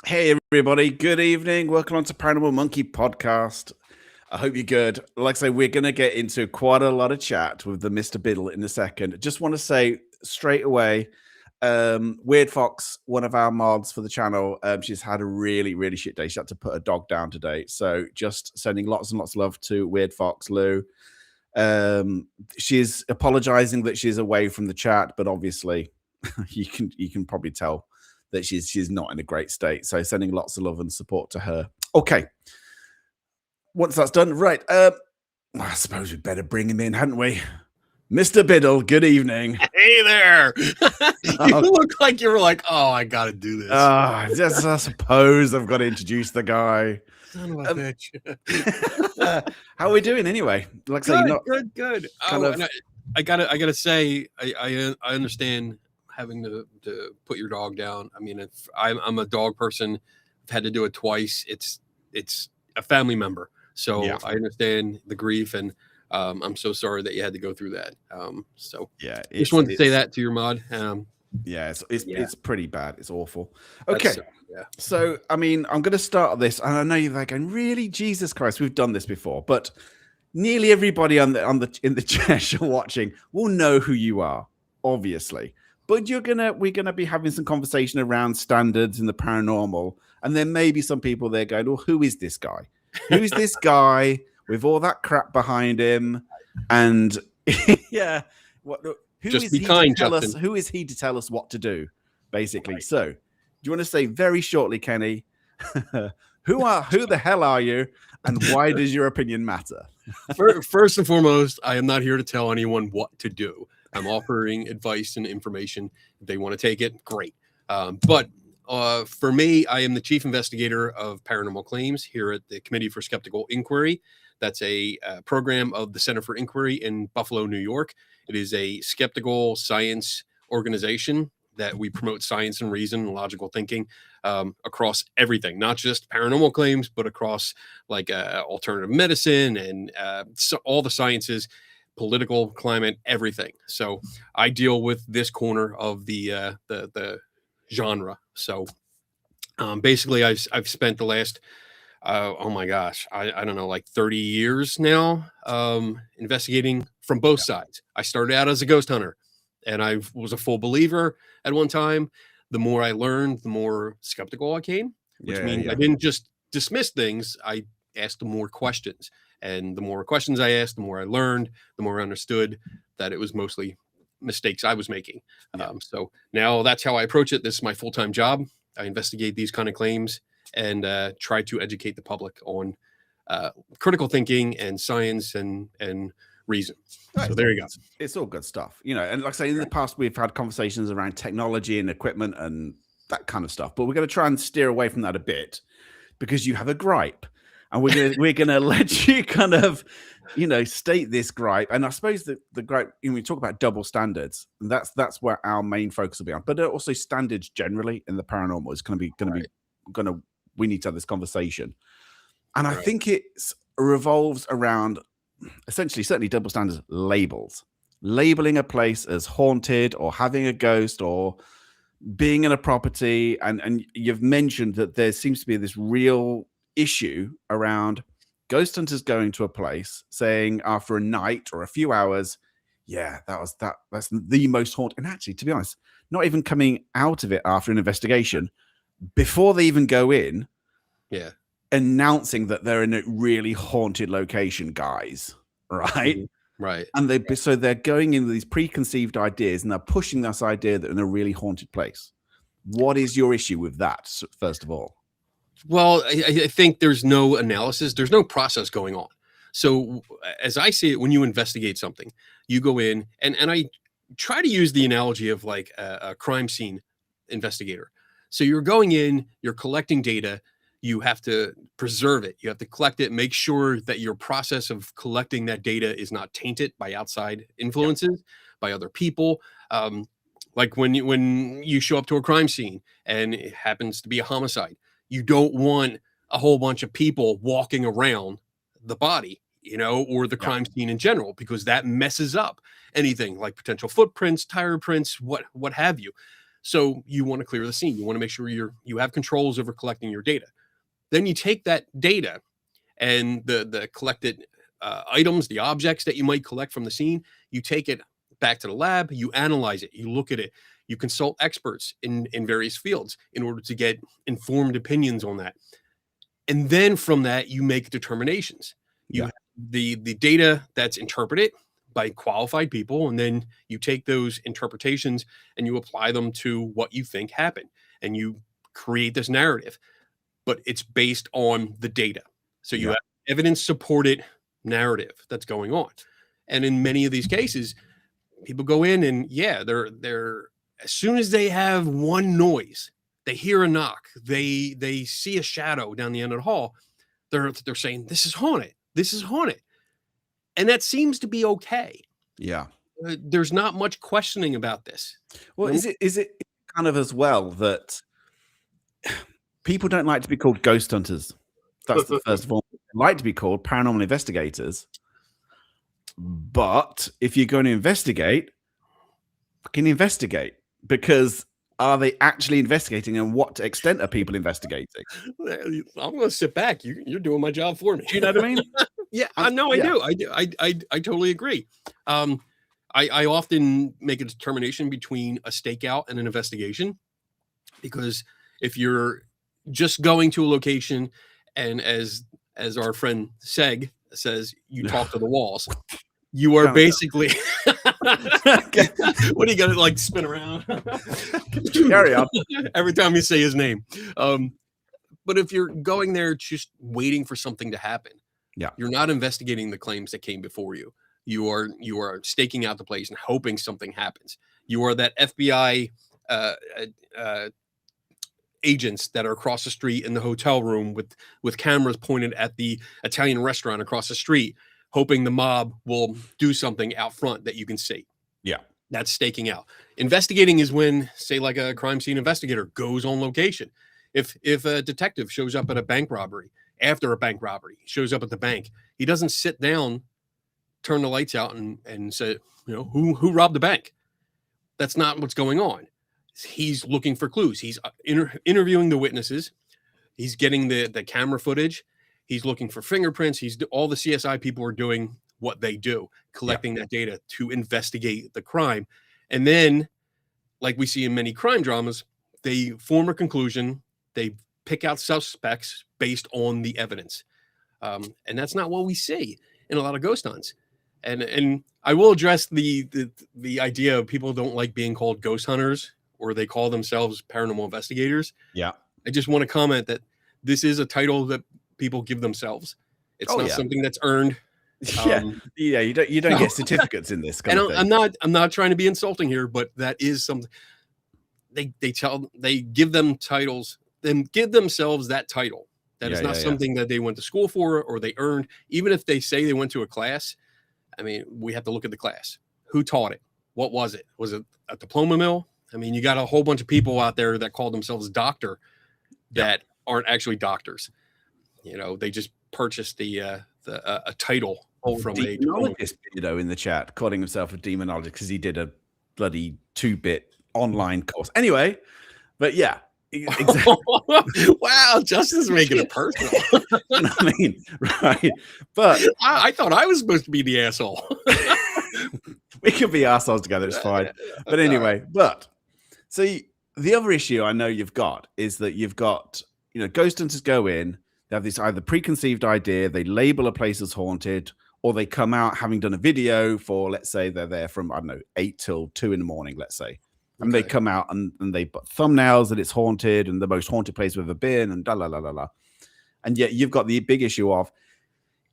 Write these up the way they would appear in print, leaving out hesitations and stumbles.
Hey, everybody. Good evening. Welcome on to Paranormal Monkey Podcast. I hope you're good. Like I say, we're going to get into quite a lot of chat with the Mr. Biddle in a second. Just want to say straight away, Weird Fox, one of our mods for the channel, she's had a really, really shit day. She had to put her dog down today. So just sending lots and lots of love to Weird Fox, Lou. She's apologizing that she's away from the chat, but obviously you can probably tell that she's not in a great state. So sending lots of love and support to her. Okay. Once that's done, right. I suppose we'd better bring him in, hadn't we? Mr. Biddle, good evening. Hey there. You look like you were like, oh, I got to do this. I suppose I've got to introduce the guy. Son of a bitch. How are we doing anyway? Like I say, good. I gotta say, I understand having to put your dog down. I mean, if I'm a dog person, I've had to do it twice. It's a family member, so yeah. I understand the grief, and I'm so sorry that you had to go through that. So yeah, just wanted to say that to your mod. Yeah, it's pretty bad. It's awful. Okay. Yeah. So, I mean, I'm going to start this, and I know you're like going, really, Jesus Christ, we've done this before, but nearly everybody in the chat you're watching will know who you are, obviously. But we're gonna be having some conversation around standards in the paranormal, and there may be some people there going, "Well, who is this guy? Who is this guy with all that crap behind him?" And yeah, who is he to tell us what to do, basically? Right. So, do you want to say very shortly, Kenny, who the hell are you, and why does your opinion matter? First and foremost, I am not here to tell anyone what to do. I'm offering advice and information. If they want to take it, great. But for me, I am the Chief Investigator of Paranormal Claims here at the Committee for Skeptical Inquiry. That's a program of the Center for Inquiry in Buffalo, New York. It is a skeptical science organization that we promote science and reason and logical thinking across everything, not just paranormal claims, but across like alternative medicine and so all the sciences, political, climate, everything. So I deal with this corner of the genre. So basically, I've spent the last oh my gosh, I don't know, like 30 years now investigating from both sides. I started out as a ghost hunter, and I was a full believer at one time. The more I learned, the more skeptical I came, which means I didn't just dismiss things. I asked more questions. And the more questions I asked, the more I learned, the more I understood that it was mostly mistakes I was making. Yeah. So now that's how I approach it. This is my full-time job. I investigate these kind of claims and try to educate the public on critical thinking and science and reason. Right. So there you go. It's all good stuff, you know. And like I say, in the past, we've had conversations around technology and equipment and that kind of stuff. But we're going to try and steer away from that a bit because you have a gripe. And we're gonna let you kind of, you know, state this gripe. And I suppose that the gripe, when we talk about double standards, and that's where our main focus will be on. But also standards generally in the paranormal is we need to have this conversation. And I think it revolves around essentially, certainly double standards, labels. Labeling a place as haunted or having a ghost or being in a property. And you've mentioned that there seems to be this real issue around ghost hunters going to a place saying after a night or a few hours, that's the most haunted. And actually, to be honest, not even coming out of it after an investigation, before they even go in, announcing that they're in a really haunted location, guys, right? Mm-hmm. Right. And they're going in with these preconceived ideas and they're pushing this idea that they're in a really haunted place. What is your issue with that, first of all? Well, I think there's no analysis. There's no process going on. So as I see it, when you investigate something, you go in and I try to use the analogy of like a crime scene investigator. So you're going in, you're collecting data. You have to preserve it. You have to collect it, make sure that your process of collecting that data is not tainted by outside influences, by other people. Like when you show up to a crime scene and it happens to be a homicide, you don't want a whole bunch of people walking around the body, you know, or the crime scene in general, because that messes up anything like potential footprints, tire prints, what have you. So you want to clear the scene. You want to make sure you have controls over collecting your data. Then you take that data and the collected items, the objects that you might collect from the scene, you take it back to the lab, you analyze it, you look at it, you consult experts in various fields in order to get informed opinions on that. And then from that, you make determinations. You have the data that's interpreted by qualified people, and then you take those interpretations and you apply them to what you think happened, and you create this narrative, but it's based on the data. So you have evidence supported narrative that's going on. And in many of these cases, people go in and they're as soon as they have one noise, they hear a knock, they see a shadow down the end of the hall, they're saying, this is haunted. This is haunted. And that seems to be okay. Yeah. There's not much questioning about this. Well, is it kind of as well that people don't like to be called ghost hunters? That's the first of all. They like to be called paranormal investigators. But if you're going to investigate, fucking investigate. Because are they actually investigating, and what extent are people investigating? I'm going to sit back. You're doing my job for me. Do you know what I mean? Yeah, I do. I totally agree. I often make a determination between a stakeout and an investigation, because if you're just going to a location and as our friend Seg says, you talk to the walls, you are basically what are you gonna like spin around? Carry on. Every time you say his name. But if you're going there just waiting for something to happen, you're not investigating the claims that came before you. You are staking out the place and hoping something happens. You are that FBI agents that are across the street in the hotel room with cameras pointed at the Italian restaurant across the street, hoping the mob will do something out front that you can see. Yeah. That's staking out. Investigating is when, say, like a crime scene investigator goes on location. If a detective shows up at a bank robbery, after a bank robbery, shows up at the bank, he doesn't sit down, turn the lights out and say, who robbed the bank? That's not what's going on. He's looking for clues. He's interviewing the witnesses. He's getting the camera footage. He's looking for fingerprints. All the CSI people are doing what they do, collecting that data to investigate the crime. And then, like we see in many crime dramas, they form a conclusion. They pick out suspects based on the evidence. And that's not what we see in a lot of ghost hunts. And I will address the idea of people don't like being called ghost hunters, or they call themselves paranormal investigators. Yeah. I just want to comment that this is a title that people give themselves. It's not something that's earned. You don't get certificates in this kind of thing. I'm not trying to be insulting here, but that is something they give them titles, then give themselves that title. That is not something that they went to school for or they earned. Even if they say they went to a class, I mean, we have to look at the class. Who taught it? What was it? Was it a diploma mill? I mean, you got a whole bunch of people out there that call themselves doctor that aren't actually doctors. They just purchased a title from a demonologist, in the chat, calling himself a demonologist because he did a bloody 2-bit online course. Anyway, but yeah. Exactly. Wow, Justin's making it personal. I mean, right. But I thought I was supposed to be the asshole. We could be assholes together, it's fine. But anyway, so the other issue I know you've got is that you've got, ghost hunters go in, they have this either preconceived idea, they label a place as haunted, or they come out having done a video for, let's say they're there from, 8 till 2 in the morning, let's say. And they come out and they put thumbnails that it's haunted and the most haunted place we've ever been and la la la la la. And yet you've got the big issue of,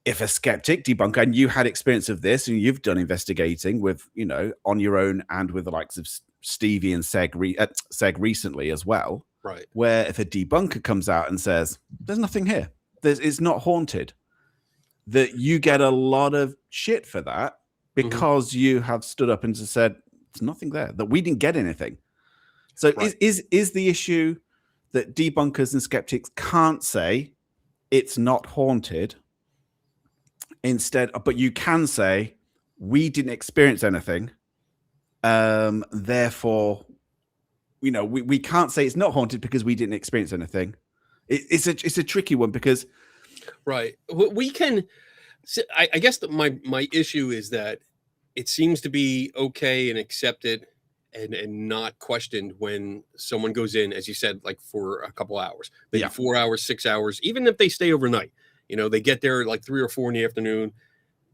if a skeptic debunker, and you had experience of this and you've done investigating with, on your own and with the likes of Stevie and Seg recently as well, right? Where if a debunker comes out and says, there's nothing here, it's not haunted, that you get a lot of shit for that because you have stood up and just said, there's nothing there, that we didn't get anything. So is the issue that debunkers and skeptics can't say it's not haunted instead, but you can say we didn't experience anything, therefore we can't say it's not haunted because we didn't experience anything. It's a tricky one because right. We can. I guess that my issue is that it seems to be okay and accepted and not questioned when someone goes in, as you said, like for a couple hours, maybe 4 hours, 6 hours, even if they stay overnight. They get there like 3 or 4 in the afternoon.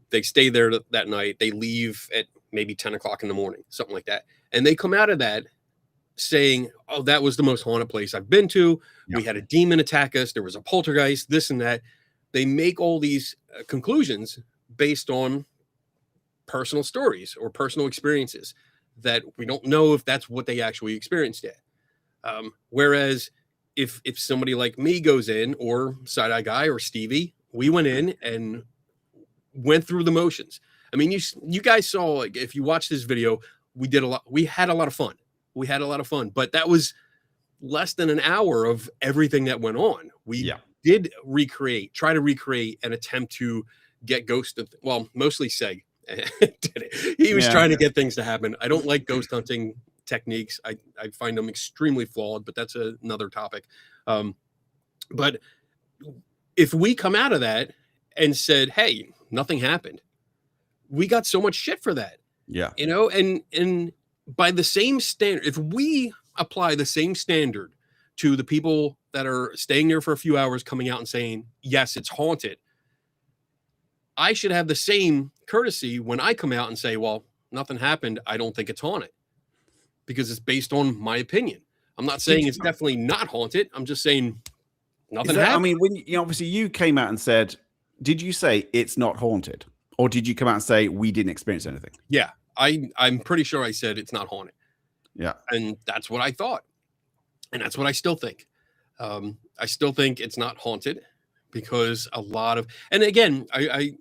They stay there that night. They leave at maybe 10 o'clock in the morning, something like that. And they come out of that saying, oh, that was the most haunted place I've been to. We had a demon attack us. There was a poltergeist, this and that. They make all these conclusions based on personal stories or personal experiences that we don't know if that's what they actually experienced yet. Whereas if somebody like me goes in, or Side Eye Guy or Stevie, we went in and went through the motions. I mean, you guys saw, like, if you watch this video, we had a lot of fun. But that was less than an hour of everything that went on. We did try to recreate and attempt to get Ghost, mostly Seg did it. He was trying to get things to happen. I don't like ghost hunting techniques. I find them extremely flawed, but that's another topic. But if we come out of that and said, hey, nothing happened, we got so much shit for that. Yeah. And by the same standard, if we apply the same standard to the people that are staying there for a few hours, coming out and saying, yes, it's haunted, I should have the same courtesy when I come out and say, well, nothing happened. I don't think it's haunted, because it's based on my opinion. I'm not saying it's definitely not haunted. I'm just saying nothing happened. I mean, when obviously you came out and said, did you say it's not haunted? Or did you come out and say we didn't experience anything? Yeah, I'm pretty sure I said it's not haunted. Yeah. And that's what I thought. And that's what I still think. I still think it's not haunted because and again, I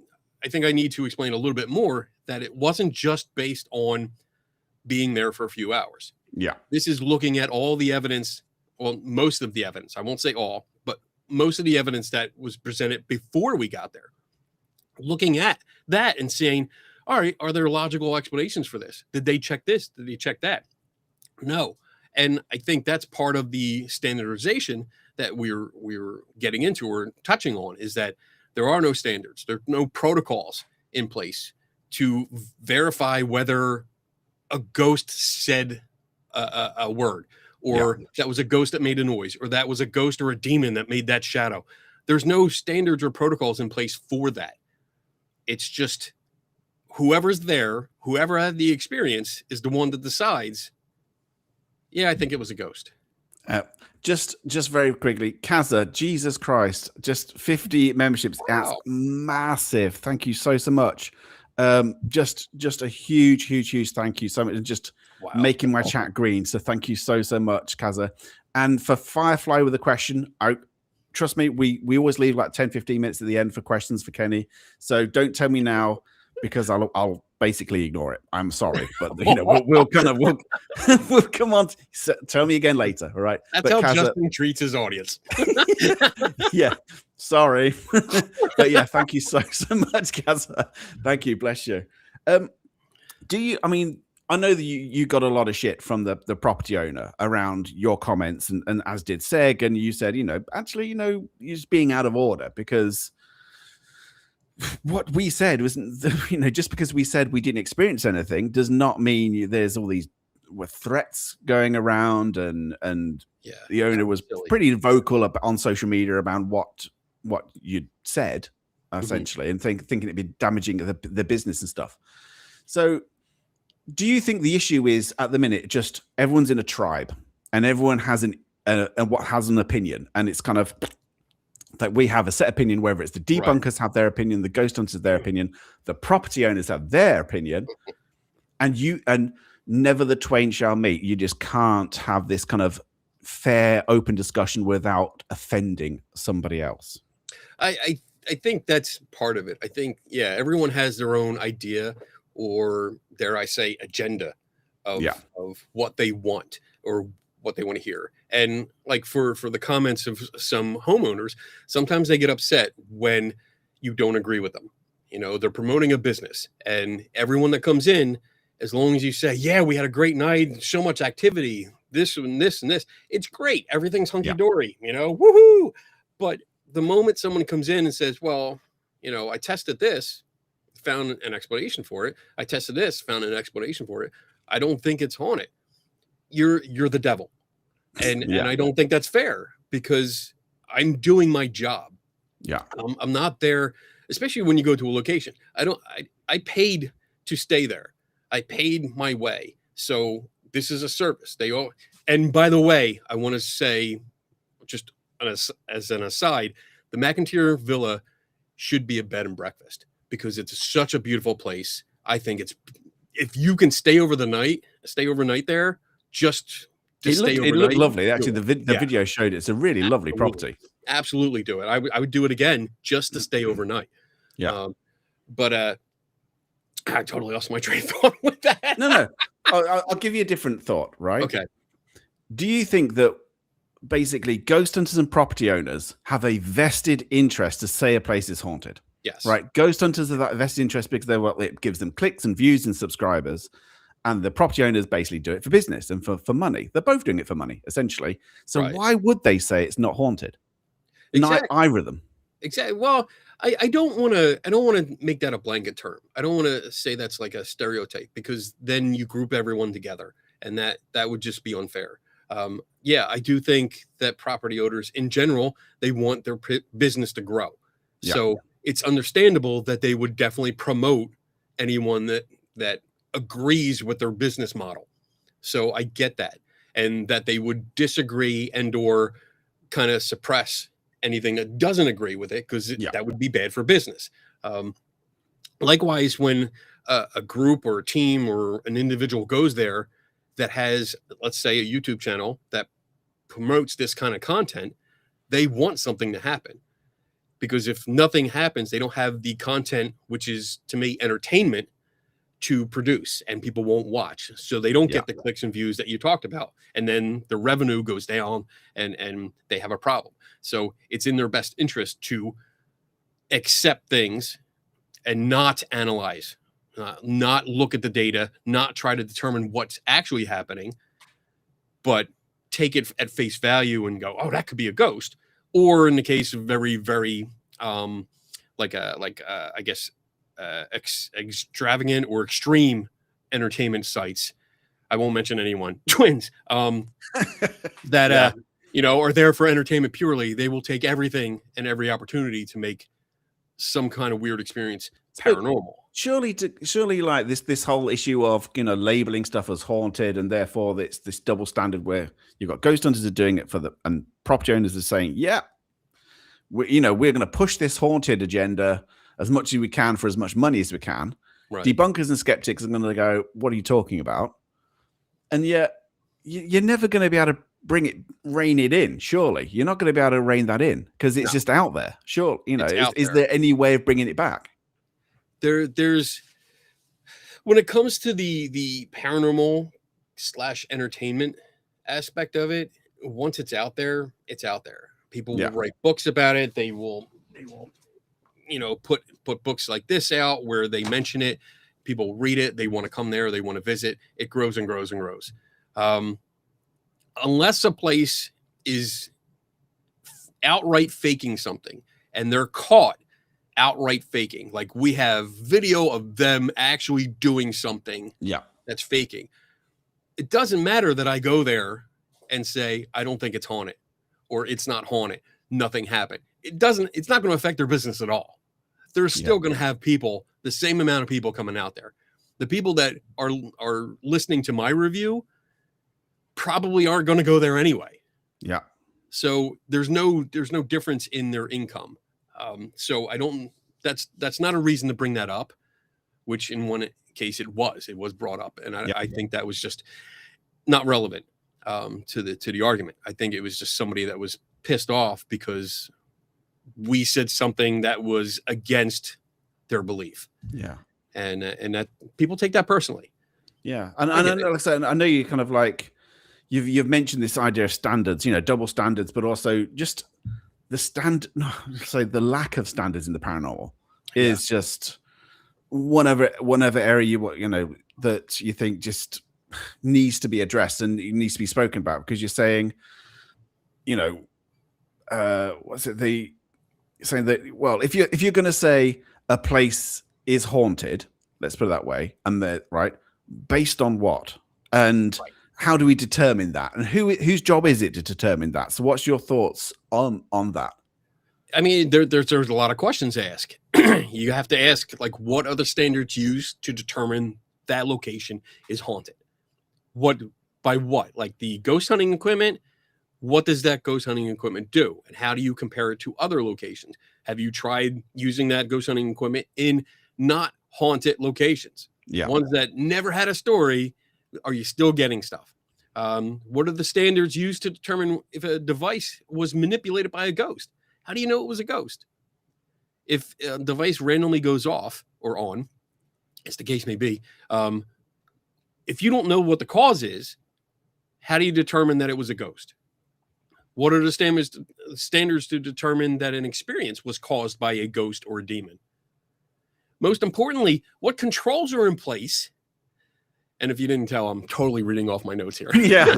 think I need to explain a little bit more that it wasn't just based on being there for a few hours. Yeah. This is looking at all the evidence, well, most of the evidence. I won't say all, but most of the evidence that was presented before we got there. Looking at that and saying, all right, are there logical explanations for this? Did they check this? Did they check that? No. And I think that's part of the standardization that we're getting into or touching on, is that there are no standards. There are no protocols in place to verify whether a ghost said a word, or that was a ghost that made a noise, or that was a ghost or a demon that made that shadow. There's no standards or protocols in place for that. It's just whoever's there, whoever had the experience, is the one that decides, yeah, I think it was a ghost. Just very quickly, Kaza, Jesus Christ, just 50 memberships. Wow. That's massive. Thank you so much. Just a huge thank you so much. And just making my chat green. So thank you so much, Kaza. And for Firefly with a question, trust me, we always leave like 10-15 minutes at the end for questions for Kenny. So don't tell me now, because I'll basically ignore it. I'm sorry, but we'll come on. Tell me again later. All right. That's how Justin treats his audience. Yeah. Sorry. But yeah, thank you so much, Kaza. Thank you. Bless you. I know that you got a lot of shit from the property owner around your comments, and as did Seg, and you said, actually, you're just being out of order, because what we said was, just because we said we didn't experience anything does not mean there's all these threats going around, and the owner was pretty vocal on social media about what you'd said, essentially, and thinking it'd be damaging the business and stuff. So do you think the issue is, at the minute, just everyone's in a tribe and everyone has an opinion, and it's kind of like we have a set opinion, whether it's the debunkers have their opinion, the ghost hunters their opinion, the property owners have their opinion, and never the twain shall meet. You just can't have this kind of fair, open discussion without offending somebody else. I think that's part of it. I think, everyone has their own idea, or dare I say agenda of what they want or what they want to hear. And like for the comments of some homeowners, sometimes they get upset when you don't agree with them. They're promoting a business, and everyone that comes in, as long as you say, yeah, we had a great night, so much activity, this and this and this. It's great. Everything's hunky Yeah. dory, woohoo. But the moment someone comes in and says, well, I tested this, found an explanation for it. I tested this, found an explanation for it. I don't think it's haunted. You're the devil. And I don't think that's fair, because I'm doing my job. Yeah. I'm not there, especially when you go to a location. I paid to stay there. I paid my way. So this is a service. And by the way, I want to say, just as an aside, the McIntyre Villa should be a bed and breakfast, because it's such a beautiful place. I think if you can stay overnight there, just to stay overnight. It looked lovely. Actually, the video showed it's a really lovely property. Absolutely do it. I would do it again just to stay overnight. Yeah. But I totally lost my train of thought with that. No. I'll give you a different thought, right? Okay. Do you think that basically ghost hunters and property owners have a vested interest to say a place is haunted? Yes. Right. Ghost hunters have that vested interest because it gives them clicks and views and subscribers. And the property owners basically do it for business and for money. They're both doing it for money, essentially. So why would they say it's not haunted? Exactly. Not either of them. Exactly. Well, I don't want to make that a blanket term. I don't want to say that's like a stereotype, because then you group everyone together, and that would just be unfair. I do think that property owners in general, they want their business to grow. Yeah. So it's understandable that they would definitely promote anyone that agrees with their business model. So I get that, and that they would disagree or kind of suppress anything that doesn't agree with it, because that would be bad for business. Likewise, when a group or a team or an individual goes there that has, let's say, a YouTube channel that promotes this kind of content, they want something to happen, because if nothing happens, they don't have the content, which is, to me, entertainment, to produce, and people won't watch. So they don't get the clicks and views that you talked about. And then the revenue goes down, and they have a problem. So it's in their best interest to accept things and not analyze, not look at the data, not try to determine what's actually happening, but take it at face value and go, oh, that could be a ghost. Or in the case of very, very, extravagant or extreme entertainment sites, I won't mention anyone, twins, that are there for entertainment purely. They will take everything and every opportunity to make some kind of weird experience paranormal. Surely like this whole issue of labeling stuff as haunted, and therefore it's this double standard where you've got ghost hunters are doing it and property owners are saying, we're going to push this haunted agenda as much as we can for as much money as we can. Right. Debunkers and skeptics are going to go, what are you talking about? And yet you're never going to be able to rein it in. Surely you're not going to be able to rein that in, because it's just out there. Sure. Is there any way of bringing it back? There's, when it comes to the paranormal / entertainment aspect of it, once it's out there, it's out there. People will write books about it. They will put books like this out where they mention it. People read it. They want to come there. They want to visit. It grows and grows and grows. Unless a place is outright faking something and they're caught outright faking, like we have video of them actually doing something that's faking, it doesn't matter that I go there and say, I don't think it's haunted, or it's not haunted, nothing happened. It's not going to affect their business at all. They're still going to have people, the same amount of people coming out there. The people that are listening to my review probably aren't going to go there anyway. Yeah. So there's no difference in their income. So that's not a reason to bring that up, which in one case it was brought up. And I think that was just not relevant to the argument. I think it was just somebody that was pissed off because we said something that was against their belief. Yeah. And that people take that personally. Yeah. And like I said, I know you kind of like, you've mentioned this idea of standards, double standards, but also just the lack of standards in the paranormal is just whatever area that you think just needs to be addressed and it needs to be spoken about, because you're saying, you know, what's it? Saying that, well, if you're going to say a place is haunted, let's put it that way, and right, based on what, and how do we determine that, and whose job is it to determine that? So, what's your thoughts on that? I mean, there's a lot of questions to ask. You have to ask, like, what are the standards used to determine that location is haunted? By what? Like the ghost hunting equipment? What does that ghost hunting equipment do? And how do you compare it to other locations? Have you tried using that ghost hunting equipment in not haunted locations? Yeah. Ones that never had a story. Are you still getting stuff? What are the standards used to determine if a device was manipulated by a ghost? How do you know it was a ghost? If a device randomly goes off or on, as the case may be, if you don't know what the cause is, how do you determine that it was a ghost? What are the standards to determine that an experience was caused by a ghost or a demon? Most importantly, what controls are in place? And if you didn't tell, I'm totally reading off my notes here. Yeah.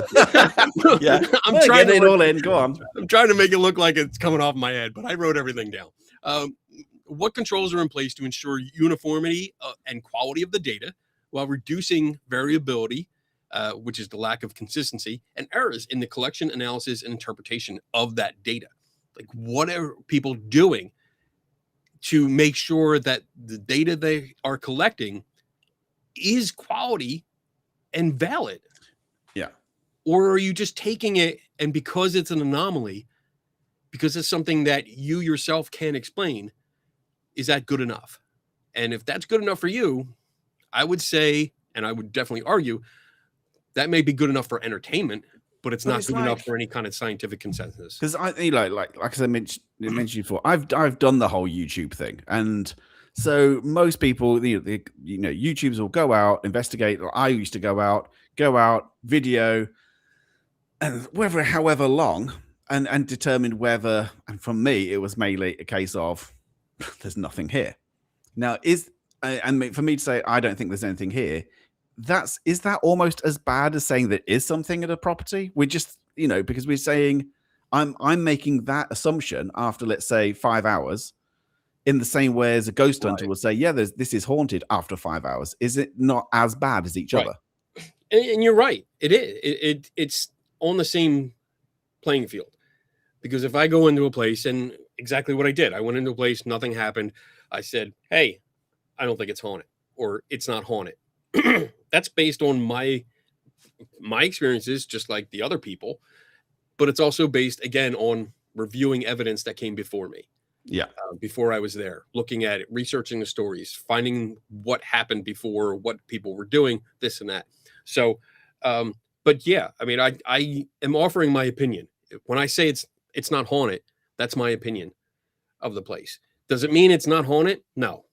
Yeah. I'm trying to get it all in. Go on. I'm trying to make it look like it's coming off my head, but I wrote everything down. What controls are in place to ensure uniformity and quality of the data while reducing variability, which is the lack of consistency, and errors in the collection, analysis, and interpretation of that data? Like, what are people doing to make sure that the data they are collecting is quality and valid? Yeah. Or are you just taking it, and because it's an anomaly, because it's something that you yourself can't explain, is that good enough? And if that's good enough for you, I would say, and I would definitely argue, that may be good enough for entertainment, but it's not good enough for any kind of scientific consensus. Because like I mentioned before, I've done the whole YouTube thing, and so most people, YouTubers will go out, investigate, or I used to go out, video, and however long, and determine whether. And for me, it was mainly a case of there's nothing here. Now, and for me to say I don't think there's anything here, is that almost as bad as saying there is something at a property? We're just, because we're saying I'm making that assumption after, let's say, 5 hours, in the same way as a ghost hunter will say, yeah, this is haunted after 5 hours. Is it not as bad as each other? And you're right. It is. It's on the same playing field. Because if I go into a place, and exactly what I did, I went into a place, nothing happened. I said, hey, I don't think it's haunted, or it's not haunted. That's based on my experiences, just like the other people, but it's also based, again, on reviewing evidence that came before me. Yeah. Before I was there, looking at it, researching the stories, finding what happened before, what people were doing, this and that. So, but yeah, I mean, I am offering my opinion. When I say it's not haunted, that's my opinion of the place. Does it mean it's not haunted? No,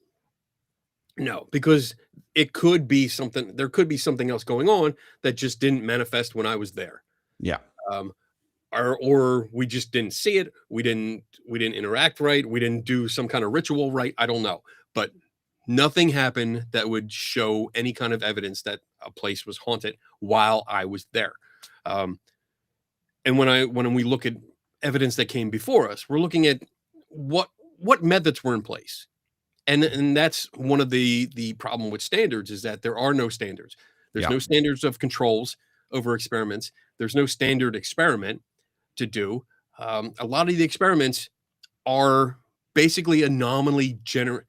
because it could be something. There could be something else going on that just didn't manifest when I was there. Yeah. Or we just didn't see it. We didn't interact right. We didn't do some kind of ritual right. I don't know, but nothing happened that would show any kind of evidence that a place was haunted while I was there. And when we look at evidence that came before us, we're looking at what methods were in place. And that's one of the problem with standards, is that there are no standards. There's no standards of controls over experiments. There's no standard experiment to do. A lot of the experiments are basically anomaly generating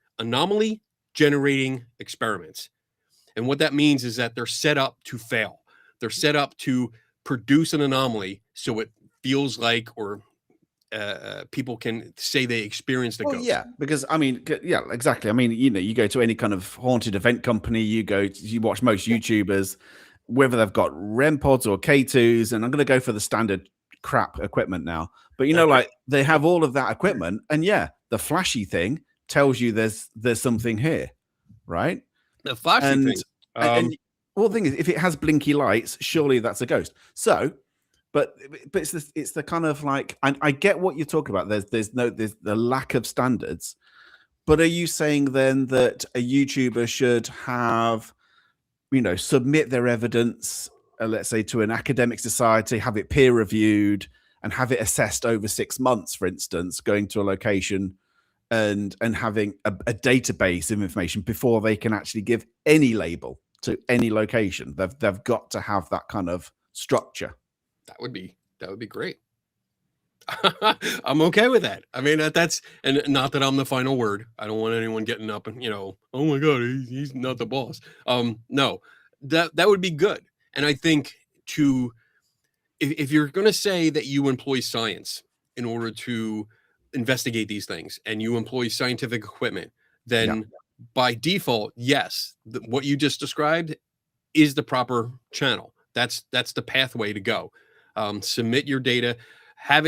experiments. And what that means is that they're set up to fail. They're set up to produce an anomaly so it feels like, or people can say they experienced a ghost. Yeah, because I mean, yeah, exactly. I mean, you go to any kind of haunted event company, you watch most YouTubers, whether they've got REM pods or K2s, and I'm going to go for the standard crap equipment now. But like they have all of that equipment, and yeah, the flashy thing tells you there's something here, right? The flashy thing. Well, the thing is, if it has blinky lights, surely that's a ghost. So. But it's the kind of like, I get what you're talking about. There's the lack of standards, but are you saying then that a YouTuber should have, submit their evidence, let's say to an academic society, have it peer reviewed, and have it assessed over 6 months, for instance, going to a location and having a database of information before they can actually give any label to any location. They've got to have that kind of structure. That would be great. I'm okay with that. I mean, that's, and not that I'm the final word. I don't want anyone getting up and, oh my God, he's not the boss. No, that would be good. And I think if you're going to say that you employ science in order to investigate these things and you employ scientific equipment, then by default, yes, what you just described is the proper channel. That's the pathway to go. Submit your data, have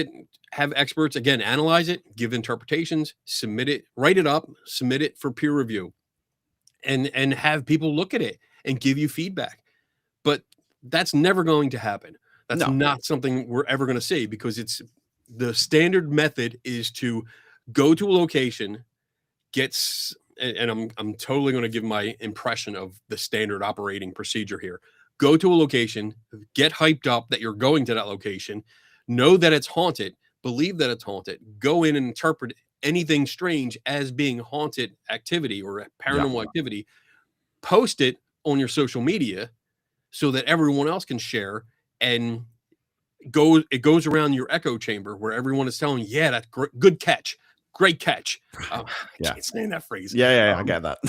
experts again analyze it, give interpretations, submit it, write it up, submit it for peer review, and have people look at it and give you feedback. But that's never going to happen. That's not something we're ever going to see, because it's the standard method is to go to a location, and I'm totally going to give my impression of the standard operating procedure here. Go to a location, get hyped up that you're going to that location, know that it's haunted, believe that it's haunted, go in and interpret anything strange as being haunted activity or paranormal activity, post it on your social media so that everyone else can share, and it goes around your echo chamber where everyone is telling you, yeah, that's good catch. Great catch. I can't stand that phrase. I get that.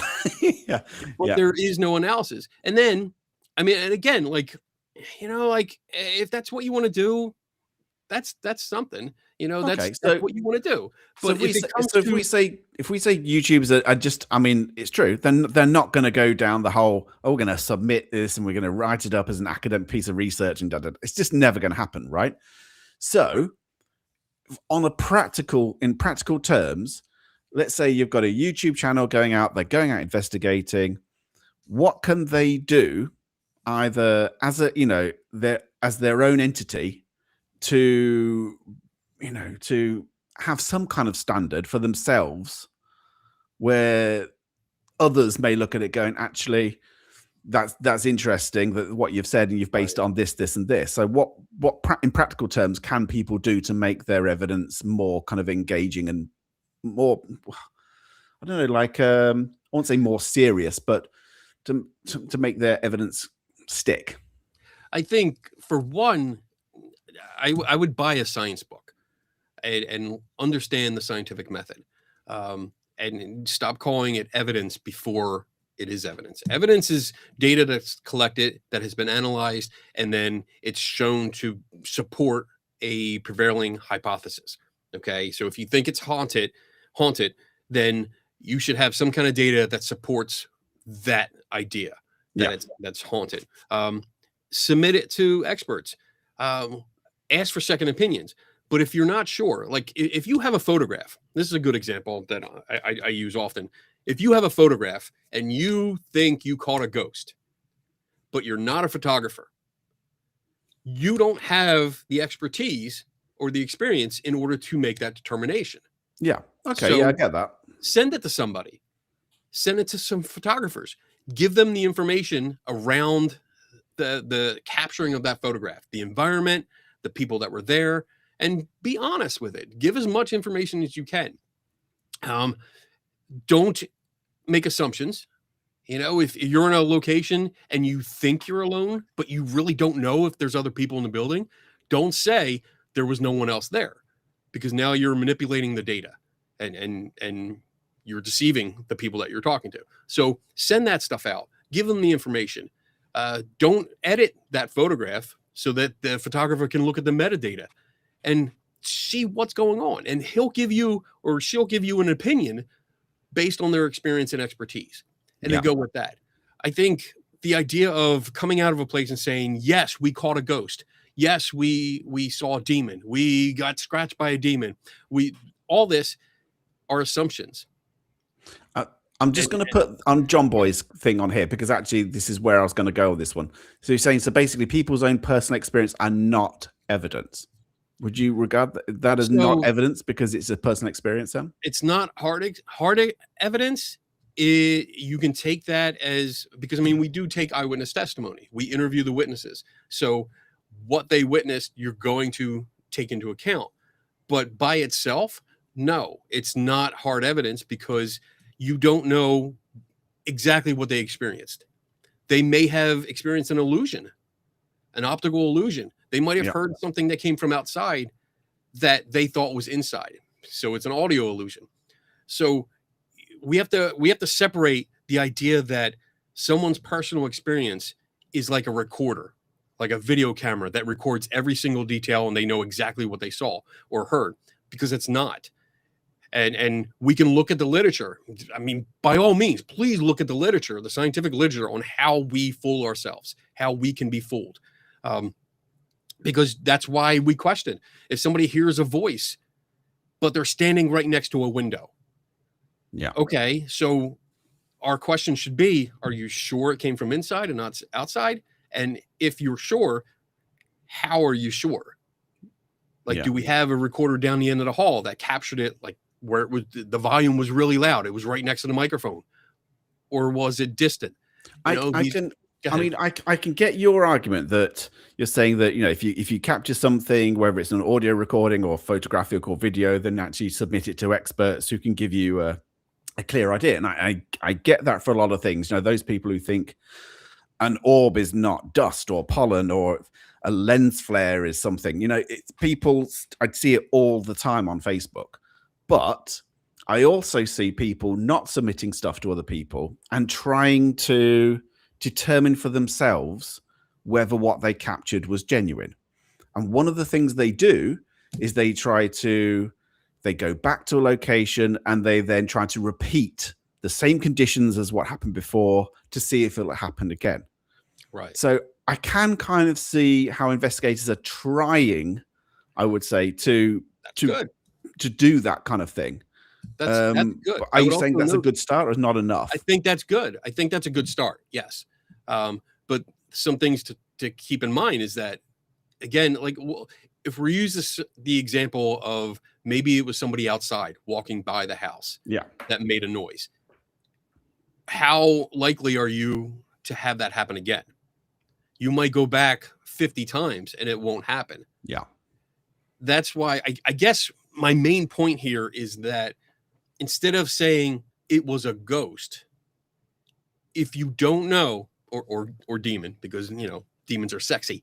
But there is no analysis. And then, I mean, and again, like if that's what you want to do, that's something, that's what you want to do. But if we say YouTubers are just, I mean, it's true, then they're not going to go down the whole, we're going to submit this and we're going to write it up as an academic piece of research and it's just never going to happen, right? So in practical terms, let's say you've got a YouTube channel they're going out investigating. What can they do either as their own entity to have some kind of standard for themselves where others may look at it going, actually, that's interesting, that what you've said, and you've based it on this, and this. So what in practical terms can people do to make their evidence more kind of engaging and more, I don't know, like I won't say more serious, but to make their evidence stick? I think for one, I would buy a science book and understand the scientific method, and stop calling it evidence before it is evidence. Evidence is data that's collected, that has been analyzed, and then it's shown to support a prevailing hypothesis. Okay, so if you think it's haunted, then you should have some kind of data that supports that idea that that's haunted. Submit it to experts. Ask for second opinions. But if you're not sure, like if you have a photograph, this is a good example that I use often. If you have a photograph and you think you caught a ghost, but you're not a photographer, you don't have the expertise or the experience in order to make that determination. Yeah. Okay. So I get that. Send it to somebody. Send it to some photographers. Give them the information around the capturing of that photograph, the environment, the people that were there, and be honest with it. Give as much information as you can. Don't make assumptions. If you're in a location and you think you're alone, but you really don't know if there's other people in the building, don't say there was no one else there, because now you're manipulating the data and you're deceiving the people that you're talking to. So send that stuff out. Give them the information. Don't edit that photograph so that the photographer can look at the metadata and see what's going on. And he'll give you, or she'll give you, an opinion based on their experience and expertise. And then go with that. I think the idea of coming out of a place and saying, yes, we caught a ghost. Yes, we saw a demon. We got scratched by a demon. All this are assumptions. I'm just going to put on John Boy's thing on here, because actually this is where I was going to go with this one. So you're saying, so basically people's own personal experience are not evidence. Would you regard that as not evidence because it's a personal experience, Sam? It's not hard evidence you can take that as, because I mean, we do take eyewitness testimony. We interview the witnesses. So what they witnessed, you're going to take into account. But by itself, no, it's not hard evidence, because you don't know exactly what they experienced. They may have experienced an illusion, an optical illusion. They might have heard something that came from outside that they thought was inside. So it's an audio illusion. So we have to separate the idea that someone's personal experience is like a recorder, like a video camera that records every single detail and they know exactly what they saw or heard, because it's not. And we can look at the literature. I mean, by all means, please look at the literature, the scientific literature on how we fool ourselves, how we can be fooled. Because that's why we question. If somebody hears a voice, but they're standing right next to a window. Yeah. Okay. So our question should be, are you sure it came from inside and not outside? And if you're sure, how are you sure? Like, do we have a recorder down the end of the hall that captured it, like where it was, the volume was really loud, it was right next to the microphone, or was it distant? I can get your argument that you're saying that, if you capture something, whether it's an audio recording or photographic or video, then actually submit it to experts who can give you a clear idea. And I get that for a lot of things. Those people who think an orb is not dust or pollen, or a lens flare is something, it's people. I see it all the time on Facebook, but I also see people not submitting stuff to other people and trying to determine for themselves whether what they captured was genuine. And one of the things they do is they go back to a location and they then try to repeat the same conditions as what happened before to see if it'll happen again. Right. So I can kind of see how investigators are trying, I would say, to do that kind of thing. That's good. Are you saying that's a good start or not enough? I think that's good. I think that's a good start. Yes. But some things to keep in mind is that, again, like, if we use the example of maybe it was somebody outside walking by the house that made a noise. How likely are you to have that happen again? You might go back 50 times and it won't happen. Yeah. That's why I guess my main point here is that instead of saying it was a ghost, if you don't know, or demon, because demons are sexy.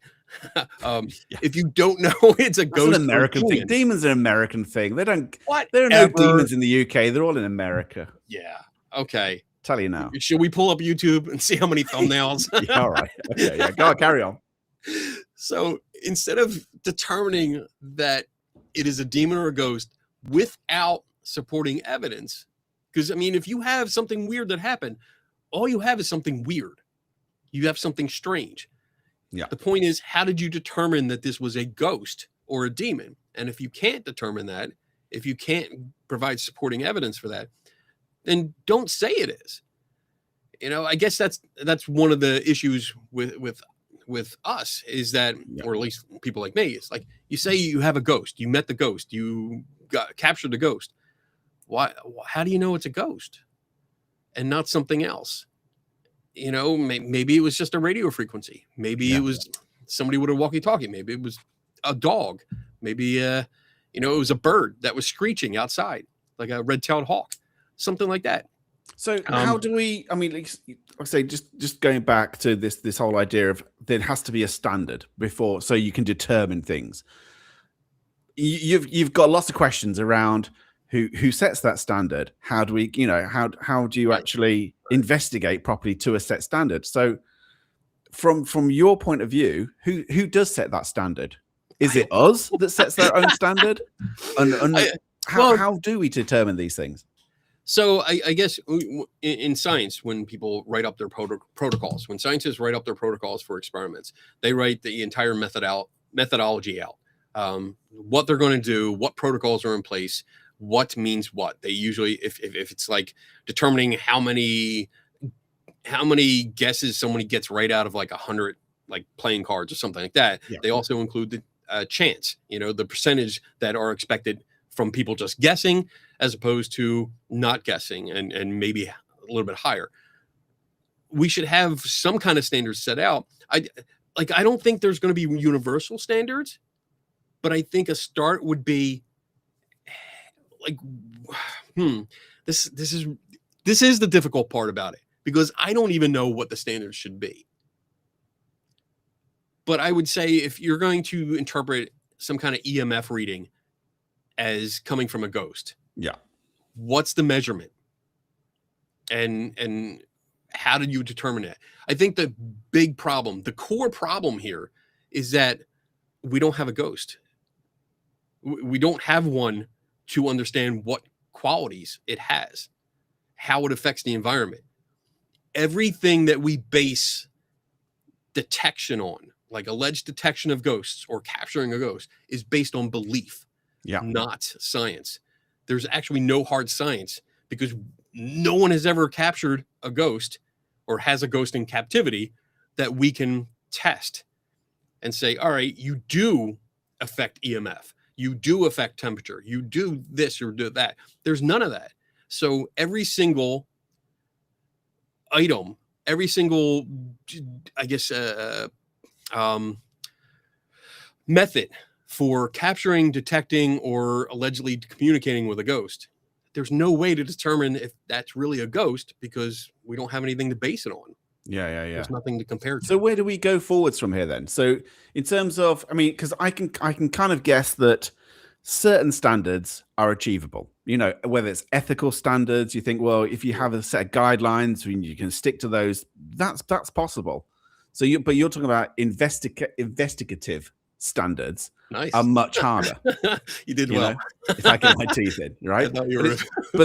If you don't know it's a ghost, an American thing. Demons are an American thing. There are no demons in the UK. They're all in America. Yeah. Okay. Tell you now. Should we pull up YouTube and see how many thumbnails? Yeah, all right. Okay. Yeah. Go on, carry on. So instead of determining that it is a demon or a ghost without supporting evidence, because I mean, if you have something weird that happened, all you have is something weird. You have something strange. Yeah. The point is, how did you determine that this was a ghost or a demon? And if you can't determine that, if you can't provide supporting evidence for that, then don't say it is. I guess that's one of the issues with us, is that, or at least people like me, it's like, you say you have a ghost, you met the ghost, you captured the ghost. Why? How do you know it's a ghost and not something else? Maybe it was just a radio frequency. Maybe it was somebody with a walkie-talkie. Maybe it was a dog. Maybe it was a bird that was screeching outside, like a red-tailed hawk, something like that. So how do we? I mean, like I say, just going back to this whole idea of there has to be a standard before, so you can determine things. You've got lots of questions around who sets that standard. How do we? How do you actually investigate properly to a set standard? So from your point of view, who does set that standard? Is it us that sets their own standard? And how do we determine these things? So I guess in science, when people write up their protocols, when scientists write up their protocols for experiments, they write the entire methodology out, what they're going to do, what protocols are in place, what means what. They usually, if it's like determining how many guesses somebody gets right out of like 100 like playing cards or something like that, they also include the chance, the percentage that are expected from people just guessing as opposed to not guessing, and maybe little bit higher. We should have some kind of standards set out. I don't think there's going to be universal standards, but I think a start would be like, this is the difficult part about it, because I don't even know what the standards should be. But I would say if you're going to interpret some kind of EMF reading as coming from a ghost, yeah, what's the measurement? And how did you determine that? I think the big problem, the core problem here, is that we don't have a ghost. We don't have one to understand what qualities it has, how it affects the environment. Everything that we base detection on, like alleged detection of ghosts or capturing a ghost, is based on belief, not science. There's actually no hard science, because no one has ever captured a ghost or has a ghost in captivity that we can test and say, all right, you do affect EMF. You do affect temperature. You do this or do that. There's none of that. So every single item, every single, I guess, method for capturing, detecting, or allegedly communicating with a ghost, there's no way to determine if that's really a ghost, because we don't have anything to base it on. Yeah. There's nothing to compare to. So where do we go forwards from here then? So in terms of, I mean, because I can kind of guess that certain standards are achievable. You know, whether it's ethical standards, you think, well, if you have a set of guidelines, you can stick to those. That's possible. So but you're talking about investigative standards. Nice. Are much harder. You did well. If I get my teeth in, right? I thought you were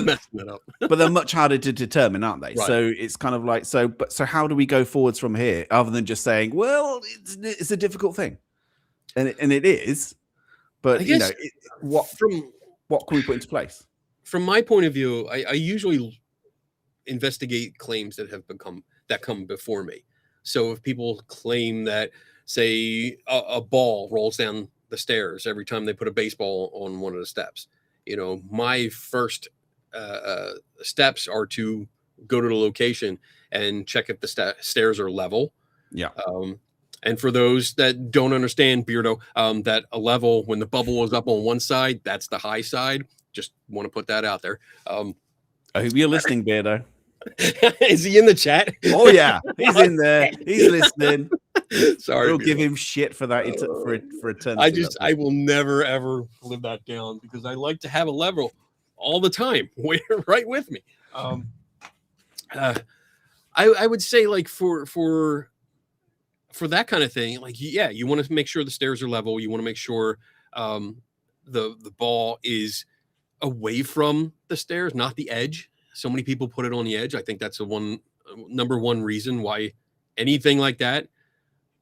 messing it up. But they're much harder to determine, aren't they? Right. So it's kind of like, so how do we go forwards from here, other than just saying, well, it's a difficult thing, and it is, but you know, what can we put into place? From my point of view, I usually investigate claims that come before me. So if people claim that, say, a ball rolls down the stairs every time they put a baseball on one of the steps, you know, my first steps are to go to the location and check if the stairs are level. Yeah. And for those that don't understand, Beardo, that a level, when the bubble is up on one side, that's the high side. Just want to put that out there. I hope you're listening, Beardo. Is he in the chat? Oh yeah, he's in there. He's listening. Sorry, we'll give him shit for that for eternity. I will never ever live that down, because I like to have a level all the time right with me. I would say, like, for that kind of thing, like, yeah, you want to make sure the stairs are level. You want to make sure the ball is away from the stairs, not the edge. So many people put it on the edge. I think that's the number one reason why anything like that,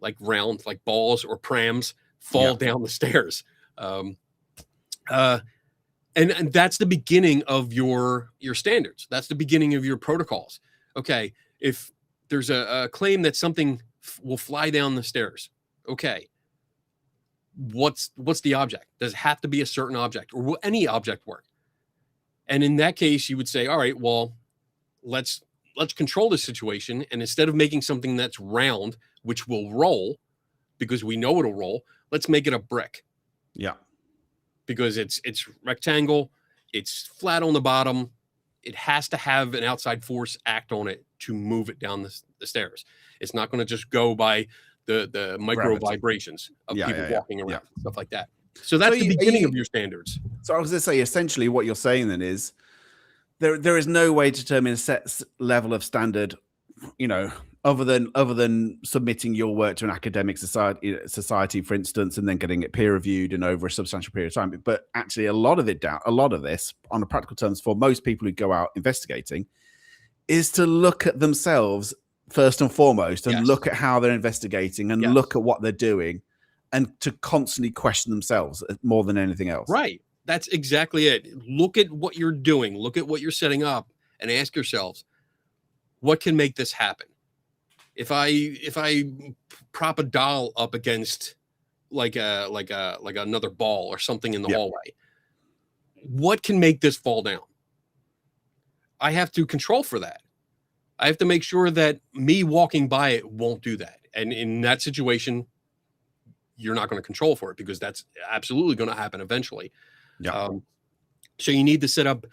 like round, like balls or prams, fall down the stairs. And that's the beginning of your standards. That's the beginning of your protocols. Okay, if there's a claim that something will fly down the stairs, okay, what's the object? Does it have to be a certain object, or will any object work? And in that case, you would say, all right, well, let's control the situation. And instead of making something that's round, which will roll, because we know it'll roll, let's make it a brick. Yeah. Because it's rectangle, it's flat on the bottom. It has to have an outside force act on it to move it down the stairs. It's not going to just go by the micro vibrations of people walking around, stuff like that. So that's the beginning of your standards. So I was going to say, essentially what you're saying then is there is no way to determine a set level of standard, you know, other than submitting your work to an academic society, for instance, and then getting it peer reviewed and over a substantial period of time. But actually a lot of this, on the practical terms, for most people who go out investigating, is to look at themselves first and foremost, and look at how they're investigating, and look at what they're doing, and to constantly question themselves more than anything else. Right. That's exactly it. Look at what you're doing. Look at what you're setting up, and ask yourselves, what can make this happen? If I prop a doll up against like another ball or something in the hallway, what can make this fall down? I have to control for that. I have to make sure that me walking by it won't do that. And in that situation, you're not going to control for it, because that's absolutely going to happen eventually. Yeah. So you need to set up,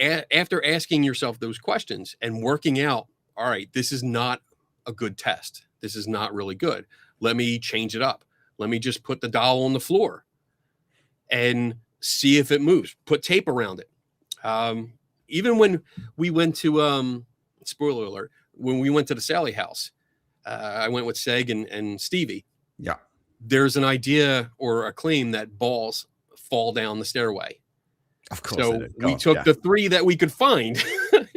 after asking yourself those questions and working out, all right, this is not a good test. This is not really good. Let me change it up. Let me just put the doll on the floor and see if it moves. Put tape around it. Even when we went to, spoiler alert, when we went to the Sally house, I went with Seg and Stevie. Yeah. There's an idea or a claim that balls fall down the stairway. Of course. So we took the 3 that we could find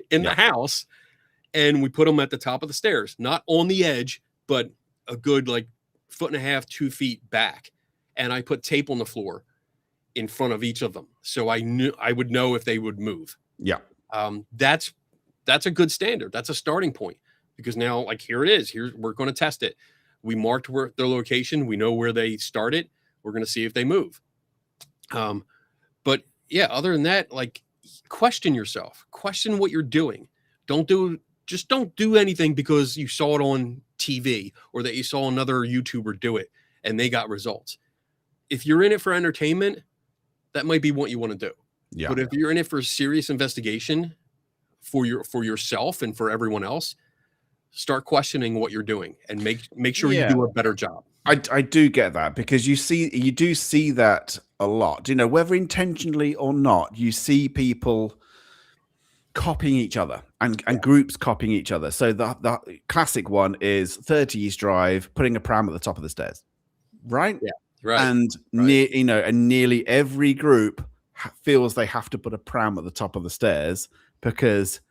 in the house, and we put them at the top of the stairs, not on the edge, but a good like 1.5 feet, 2 feet back. And I put tape on the floor in front of each of them, so I knew I would know if they would move. Yeah. That's a good standard. That's a starting point, because now, like, here it is. Here we're going to test it. We marked where their location. We know where they started. We're going to see if they move. But yeah, other than that, like, question yourself. Question what you're doing. Don't do anything because you saw it on TV or that you saw another YouTuber do it and they got results. If you're in it for entertainment, that might be what you want to do. Yeah. But if you're in it for serious investigation for yourself and for everyone else, start questioning what you're doing and make sure you do a better job. I do get that, because you do see that a lot, you know, whether intentionally or not. You see people copying each other and groups copying each other. So the classic one is 30 East Drive, putting a pram at the top of the stairs, right? Yeah, right. And nearly every group feels they have to put a pram at the top of the stairs because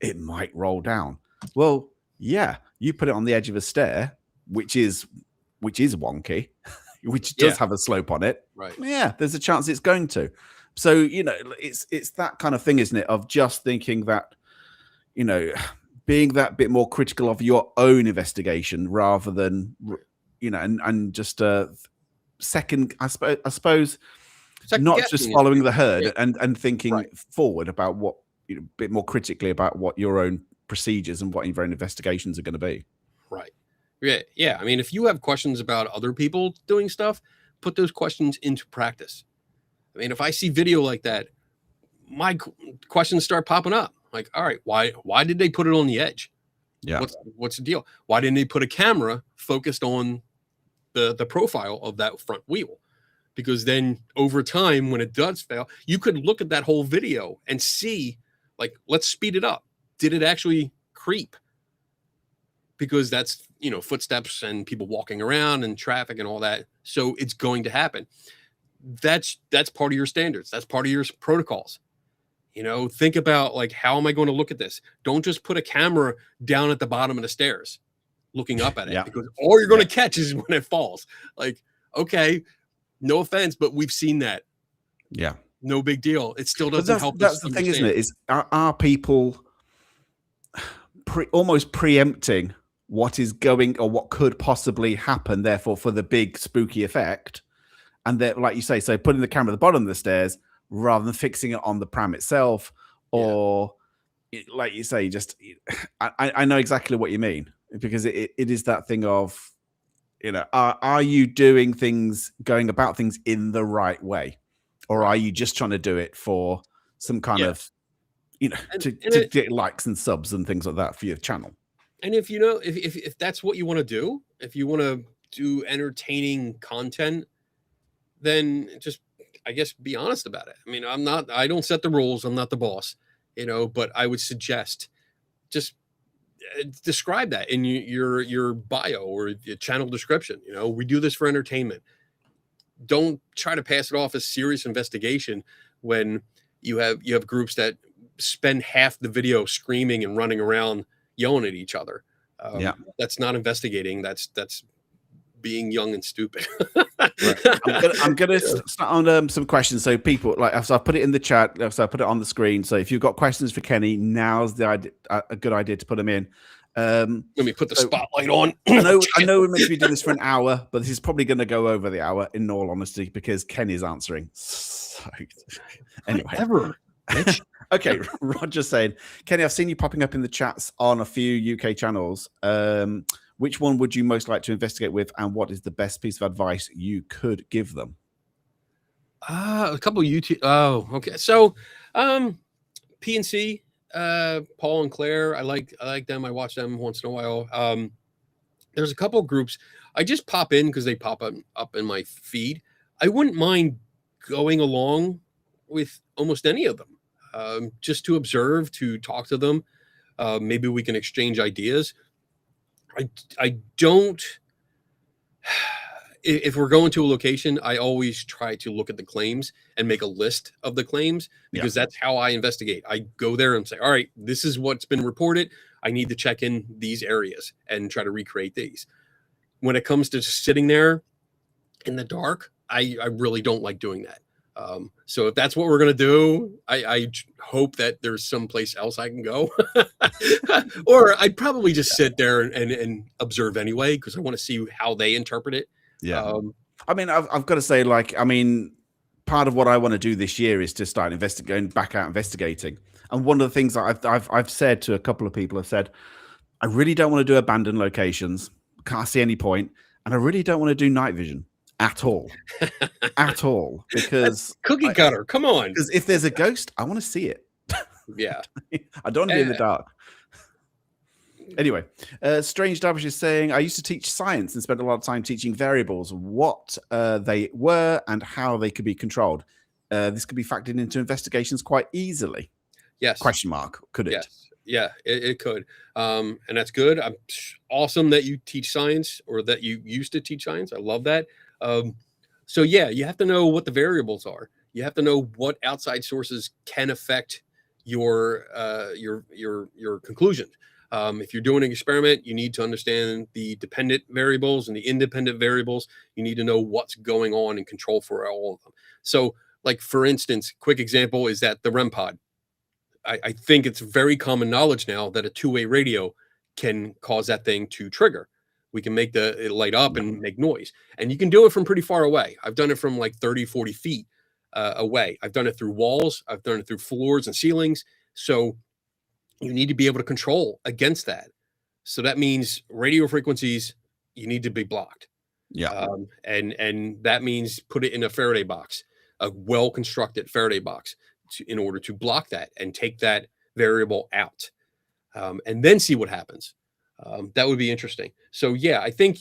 it might roll down. Well, yeah, you put it on the edge of a stair, which is wonky, which does have a slope on it. Right. Yeah, there's a chance it's going to. So, you know, it's that kind of thing, isn't it? Of just thinking that, you know, being that bit more critical of your own investigation rather than, you know, and just second, I suppose, not just following the herd and thinking forward about what, you know, a bit more critically about what your own procedures and what your own investigations are going to be. Right. Yeah. Yeah. I mean, if you have questions about other people doing stuff, put those questions into practice. I mean, if I see video like that, my questions start popping up. Like, all right, why did they put it on the edge? Yeah. What's the deal? Why didn't they put a camera focused on the profile of that front wheel? Because then over time, when it does fail, you could look at that whole video and see, like, let's speed it up. Did it actually creep? Because that's, you know, footsteps and people walking around and traffic and all that. So it's going to happen. That's part of your standards. That's part of your protocols. You know, think about, like, how am I going to look at this? Don't just put a camera down at the bottom of the stairs looking up at it, because all you're going to catch is when it falls. Like, okay, no offense, but we've seen that. Yeah. No big deal. It still doesn't help. That's the thing, isn't it? Is are people almost preempting what is going or what could possibly happen, therefore, for the big spooky effect? And that, like you say, so putting the camera at the bottom of the stairs rather than fixing it on the pram itself, or like you say, just I know exactly what you mean, because it is that thing of, you know, are you doing things, going about things in the right way, or are you just trying to do it for some kind of, you know, to get likes and subs and things like that for your channel? And if you know, if that's what you want to do, if you want to do entertaining content, then just, I guess, be honest about it. I mean, I don't set the rules. I'm not the boss, you know, but I would suggest just describe that in your bio or your channel description. You know, we do this for entertainment. Don't try to pass it off as serious investigation when you have groups that spend half the video screaming and running around yelling at each other. That's not investigating. That's being young and stupid. Right. I'm gonna start on some questions. So people, like, so I put it in the chat, so I put it on the screen. So if you've got questions for Kenny, now's a good idea to put them in. Let me put the spotlight on. I know we're meant to be doing this for an hour, but this is probably going to go over the hour, in all honesty, because Kenny's answering. So, anyway, Okay, Roger's saying, Kenny, I've seen you popping up in the chats on a few UK channels. Which one would you most like to investigate with, and what is the best piece of advice you could give them? A couple of YouTube. Oh, okay. So, PNC, Paul and Claire, I like them. I watch them once in a while. There's a couple of groups I just pop in because they pop up in my feed. I wouldn't mind going along with almost any of them, just to observe, to talk to them. Maybe we can exchange ideas. I don't. If we're going to a location, I always try to look at the claims and make a list of the claims, because that's how I investigate. I go there and say, all right, this is what's been reported. I need to check in these areas and try to recreate these. When it comes to sitting there in the dark, I really don't like doing that. So if that's what we're going to do, I hope that there's someplace else I can go. Or I'd probably just sit there and observe anyway, because I want to see how they interpret it. Yeah. I mean, I've got to say, like, I mean, part of what I want to do this year is to start going back out investigating. And one of the things that I've said to a couple of people, I've said, I really don't want to do abandoned locations. Can't see any point. And I really don't want to do night vision at all. At all. Because that's cookie cutter. Come on. Because if there's a ghost, I want to see it. Yeah. I don't want to be in the dark. Anyway, Strange Darvish is saying, I used to teach science and spent a lot of time teaching variables, what they were and how they could be controlled. This could be factored into investigations quite easily. Yes. Question mark. Could it? Yes. Yeah, it could. And that's good. I'm awesome that you teach science, or that you used to teach science. I love that. So yeah, you have to know what the variables are. You have to know what outside sources can affect your conclusion. If you're doing an experiment, you need to understand the dependent variables and the independent variables. You need to know what's going on and control for all of them. So, like, for instance, quick example is that the REM pod. I think it's very common knowledge now that a two-way radio can cause that thing to trigger. We can make it light up and make noise. And you can do it from pretty far away. I've done it from like 30, 40 feet away. I've done it through walls. I've done it through floors and ceilings. So you need to be able to control against that. So that means radio frequencies, you need to be blocked. Yeah. And that means put it in a Faraday box, a well-constructed Faraday box, in order to block that and take that variable out, and then see what happens. That would be interesting. So yeah, I think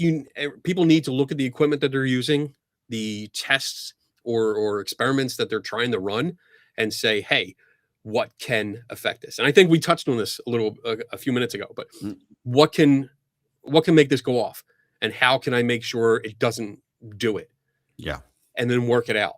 people need to look at the equipment that they're using, the tests or experiments that they're trying to run, and say, hey, what can affect this? And I think we touched on this a few minutes ago, but what can make this go off, and how can I make sure it doesn't do it? Yeah. And then work it out.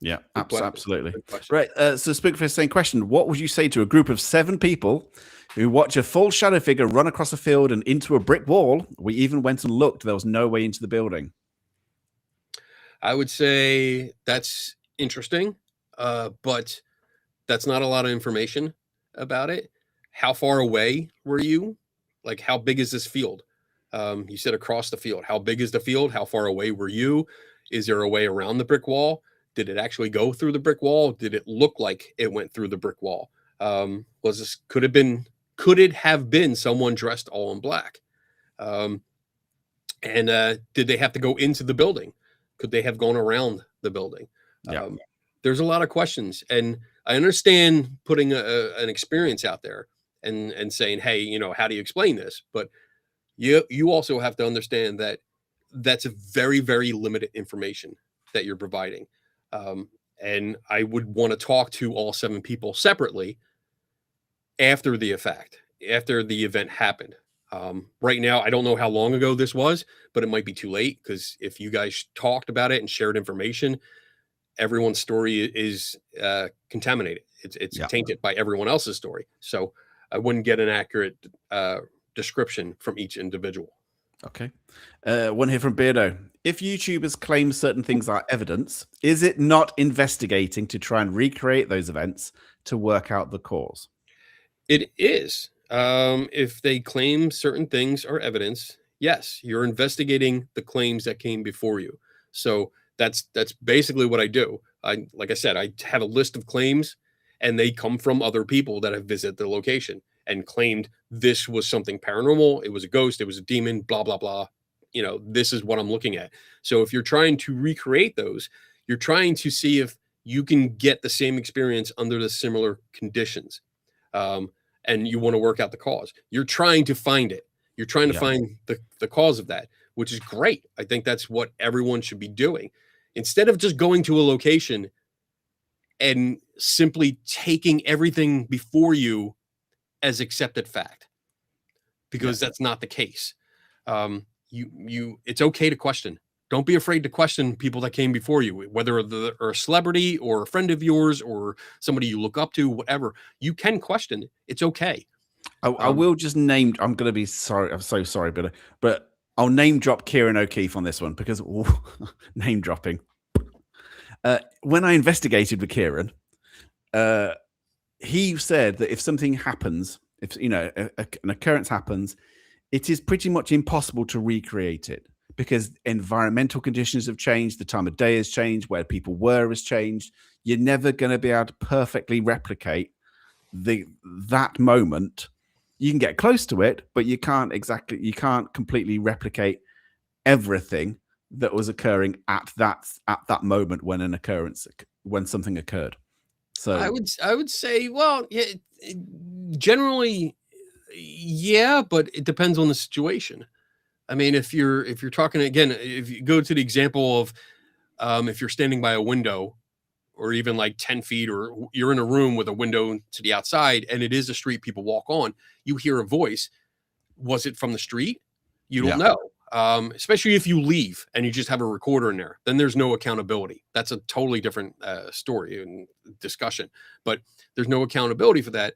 Yeah, absolutely. Right. So Spookfist saying, question, what would you say to a group of 7 people who watch a full shadow figure run across a field and into a brick wall? We even went and looked. There was no way into the building. I would say that's interesting, but that's not a lot of information about it. How far away were you? Like, how big is this field? You said across the field. How big is the field? How far away were you? Is there a way around the brick wall? Did it actually go through the brick wall? Did it look like it went through the brick wall? Could it have been someone dressed all in black? And did they have to go into the building? Could they have gone around the building? Yeah. There's a lot of questions, and I understand putting an experience out there and saying, hey, how do you explain this? But you also have to understand that that's a very, very limited information that you're providing. And I would want to talk to all 7 people separately after the event happened. Right now, I don't know how long ago this was, but it might be too late, because if you guys talked about it and shared information, everyone's story is contaminated. It's tainted by everyone else's story. So I wouldn't get an accurate description from each individual. Okay. One here from Beardo. If YouTubers claim certain things are evidence, is it not investigating to try and recreate those events to work out the cause? It is. If they claim certain things are evidence, yes, you're investigating the claims that came before you. So that's basically what I do. Like I said, I have a list of claims, and they come from other people that have visited the location and claimed this was something paranormal. It was a ghost. It was a demon, blah, blah, blah. This is what I'm looking at. So if you're trying to recreate those, you're trying to see if you can get the same experience under the similar conditions. And you want to work out the cause. You're trying to find it. You're trying to find the cause of that, which is great. I think that's what everyone should be doing. Instead of just going to a location and simply taking everything before you as accepted fact, because that's not the case. It's okay to question. Don't be afraid to question people that came before you, whether they're a celebrity or a friend of yours or somebody you look up to, whatever. You can question. It's okay. I will just name. I'm going to be sorry. I'm so sorry, but I'll name drop Kieran O'Keefe on this one because name dropping. When I investigated with Kieran, he said that if something happens, if an occurrence happens, it is pretty much impossible to recreate it because environmental conditions have changed, the time of day has changed, where people were has changed. You're never going to be able to perfectly replicate that moment. You can get close to it, but you can't completely replicate everything that was occurring at that moment when something occurred. So I would say, well, yeah, generally, yeah, but it depends on the situation. I mean, if you're talking again, if you go to the example of if you're standing by a window or even like 10 feet, or you're in a room with a window to the outside and it is a street people walk on, you hear a voice. Was it from the street? You don't know. Especially if you leave and you just have a recorder in there, then there's no accountability. That's a totally different story and discussion, but there's no accountability for that.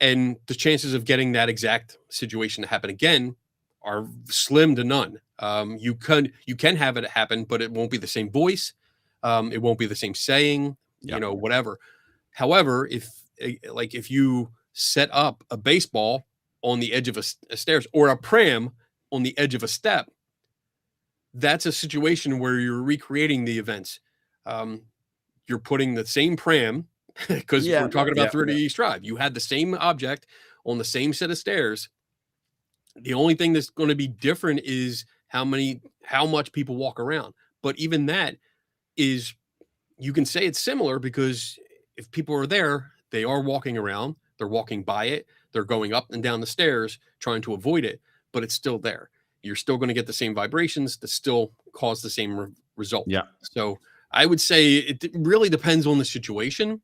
And the chances of getting that exact situation to happen again are slim to none. You can have it happen, but it won't be the same voice. It won't be the same saying, whatever. However, if you set up a baseball on the edge of a stairs or a pram on the edge of a step, that's a situation where you're recreating the events. You're putting the same pram because we're talking about 30 East Drive. You had the same object on the same set of stairs. The only thing that's going to be different is how much people walk around. But even that is, you can say it's similar because if people are there, they are walking around, they're walking by it, they're going up and down the stairs trying to avoid it, but it's still there. You're still going to get the same vibrations that still cause the same result. Yeah. So I would say it really depends on the situation,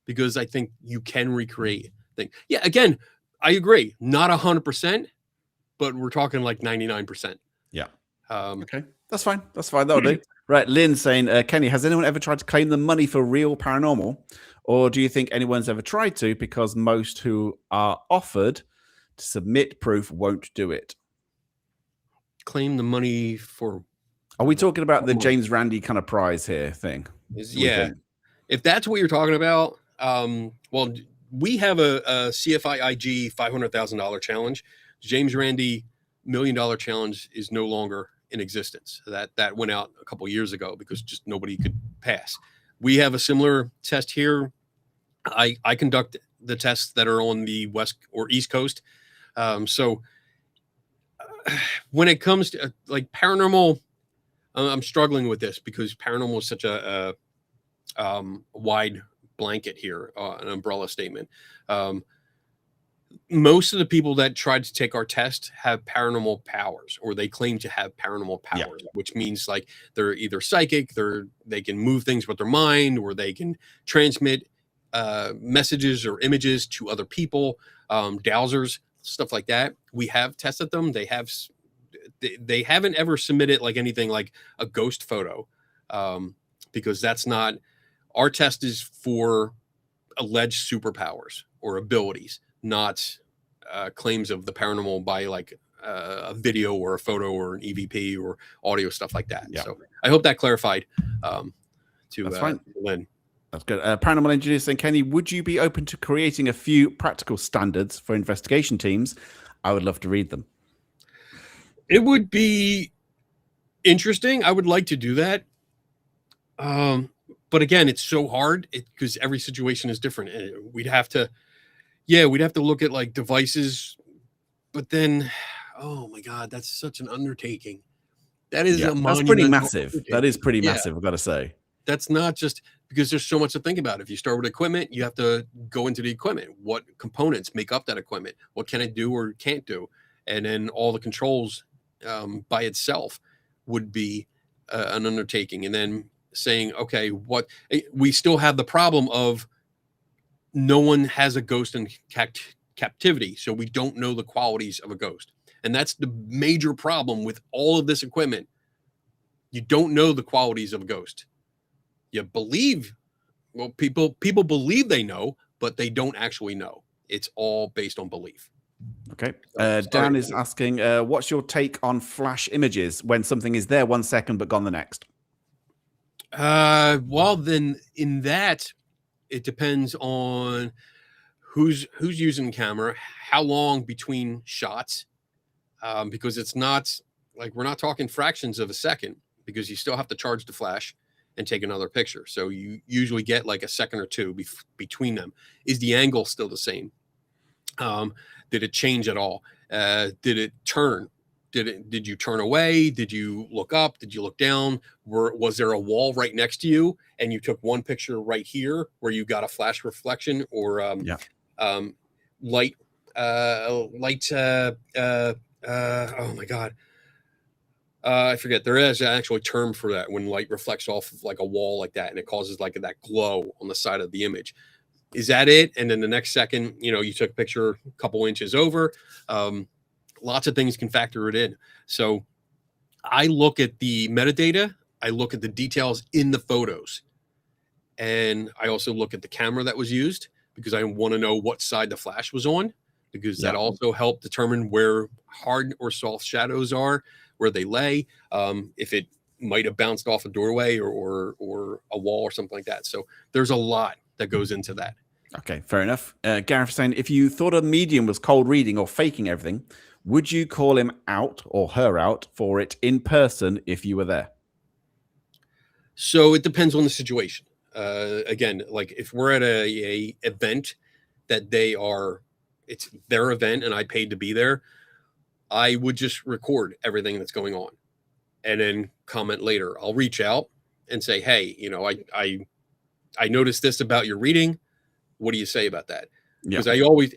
because I think you can recreate things. Yeah, again, I agree. Not 100%, but we're talking like 99%. Yeah. Okay. That's fine. That'll do. Right. Lynn saying, Kenny, has anyone ever tried to claim the money for real paranormal? Or do you think anyone's ever tried to, because most who are offered to submit proof won't do it? Claim the money for... Are we talking about the James Randi kind of prize here thing? Yeah. If that's what you're talking about, well, we have a CFI IG $500,000 challenge. James Randi $1 million challenge is no longer in existence. That went out a couple of years ago because just nobody could pass. We have a similar test here. I conduct the tests that are on the West or East Coast. So when it comes to like paranormal, I'm struggling with this because paranormal is such a wide blanket here, an umbrella statement. Most of the people that tried to take our test have paranormal powers, or they claim to have paranormal powers, which means like they're either psychic, they can move things with their mind, or they can transmit messages or images to other people, dowsers, stuff like that. We have tested them. They haven't ever submitted like anything like a ghost photo, because that's not, our test is for alleged superpowers or abilities, not claims of the paranormal by like a video or a photo or an EVP or audio, stuff like that. So I hope that clarified to Lynn. That's good. Paranormal engineer saying, Kenny, would you be open to creating a few practical standards for investigation teams? I would love to read them. It would be interesting. I would like to do that. but again, it's so hard because every situation is different. We'd have to look at like devices, but then, oh my God, that's such an undertaking. That is Yeah, a that's pretty monumental massive. That is undertaking. pretty Yeah, massive, I've got to say. that's not just because there's so much to think about. If you start with equipment, you have to go into the equipment. What components make up that equipment? What can it do or can't do? And then all the controls by itself would be an undertaking. And then saying, okay, we still have the problem of no one has a ghost in captivity, so we don't know the qualities of a ghost. And that's the major problem with all of this equipment. You don't know the qualities of a ghost. You believe, well, people believe they know, but they don't actually know. It's all based on belief. Okay. So, Dan is asking, what's your take on flash images when something is there 1 second but gone the next? Well, then in that, it depends on who's using the camera, how long between shots, because it's not like we're not talking fractions of a second, because you still have to charge the flash and take another picture. So you usually get like a second or two between them. Is the angle still the same? Did it change at all? Did it turn? Did you turn away? Did you look up? Did you look down? Was there a wall right next to you and you took one picture right here where you got a flash reflection or light oh my God. I forget. There is an actual term for that when light reflects off of like a wall like that and it causes like that glow on the side of the image. Is that it? And then the next second, you took a picture a couple inches over. Lots of things can factor it in. So I look at the metadata. I look at the details in the photos. And I also look at the camera that was used because I want to know what side the flash was on, because that also helped determine where hard or soft shadows are, where they lay, if it might have bounced off a doorway or a wall or something like that. So there's a lot that goes into that. Okay, fair enough. Gareth saying, if you thought a medium was cold reading or faking everything, would you call him out or her out for it in person if you were there? So it depends on the situation. Again, like if we're at a event that it's their event and I paid to be there, I would just record everything that's going on and then comment later. I'll reach out and say, hey, I noticed this about your reading. What do you say about that? Because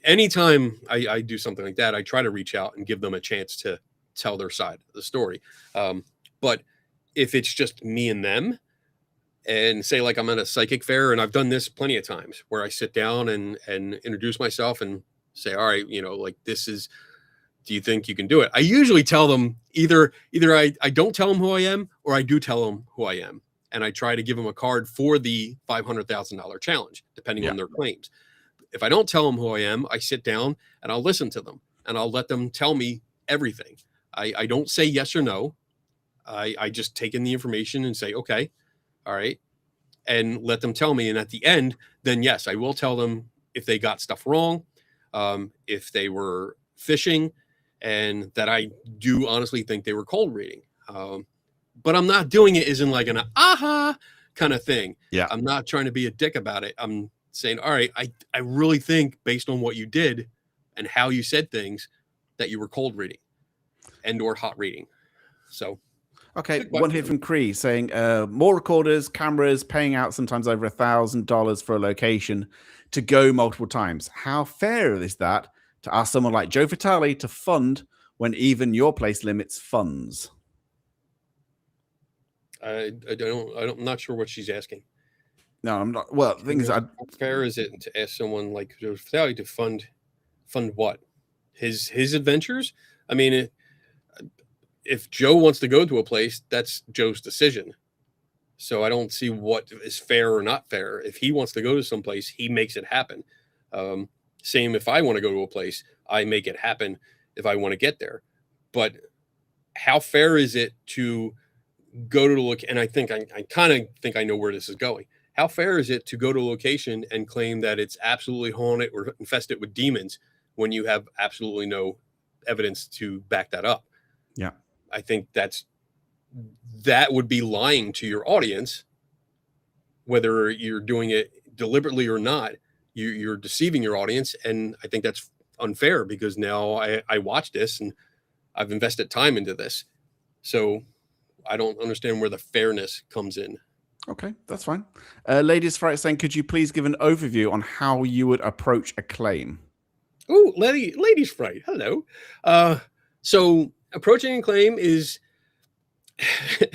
anytime I do something like that, I try to reach out and give them a chance to tell their side of the story. But if it's just me and them, and say like I'm at a psychic fair, and I've done this plenty of times where I sit down and introduce myself and say, all right, like this is, do you think you can do it? I usually tell them either I don't tell them who I am or I do tell them who I am. And I try to give them a card for the $500,000 challenge, depending on their claims. If I don't tell them who I am, I sit down and I'll listen to them and I'll let them tell me everything. I don't say yes or no. I just take in the information and say, okay, all right, and let them tell me. And at the end, then yes, I will tell them if they got stuff wrong, if they were fishing, and that I do honestly think they were cold reading. But I'm not doing it as in like an aha kind of thing. Yeah. I'm not trying to be a dick about it. I'm saying, all right, I really think based on what you did and how you said things that you were cold reading and or hot reading. So. Okay, one here from Cree saying, more recorders, cameras, paying out sometimes over $1,000 for a location to go multiple times. How fair is that to ask someone like Joe Vitale to fund when even your place limits funds? I'm not sure what she's asking. No, I'm not. Well, the thing is, how fair is it to ask someone like Joe Vitale to fund what? His adventures? I mean, if Joe wants to go to a place, that's Joe's decision. So I don't see what is fair or not fair. If he wants to go to some place, he makes it happen. Same if I want to go to a place, I make it happen if I want to get there. But how fair is it to go to the look? And I think I kind of think I know where this is going. How fair is it to go to a location and claim that it's absolutely haunted or infested with demons when you have absolutely no evidence to back that up? Yeah. I think that would be lying to your audience whether you're doing it deliberately or not, you're deceiving your audience. And I think that's unfair, because now I watch this and I've invested time into this. So I don't understand where the fairness comes in. Okay, that's fine. Ladies Fright saying, could you please give an overview on how you would approach a claim? Oh, ladies Fright, hello. So approaching a claim is,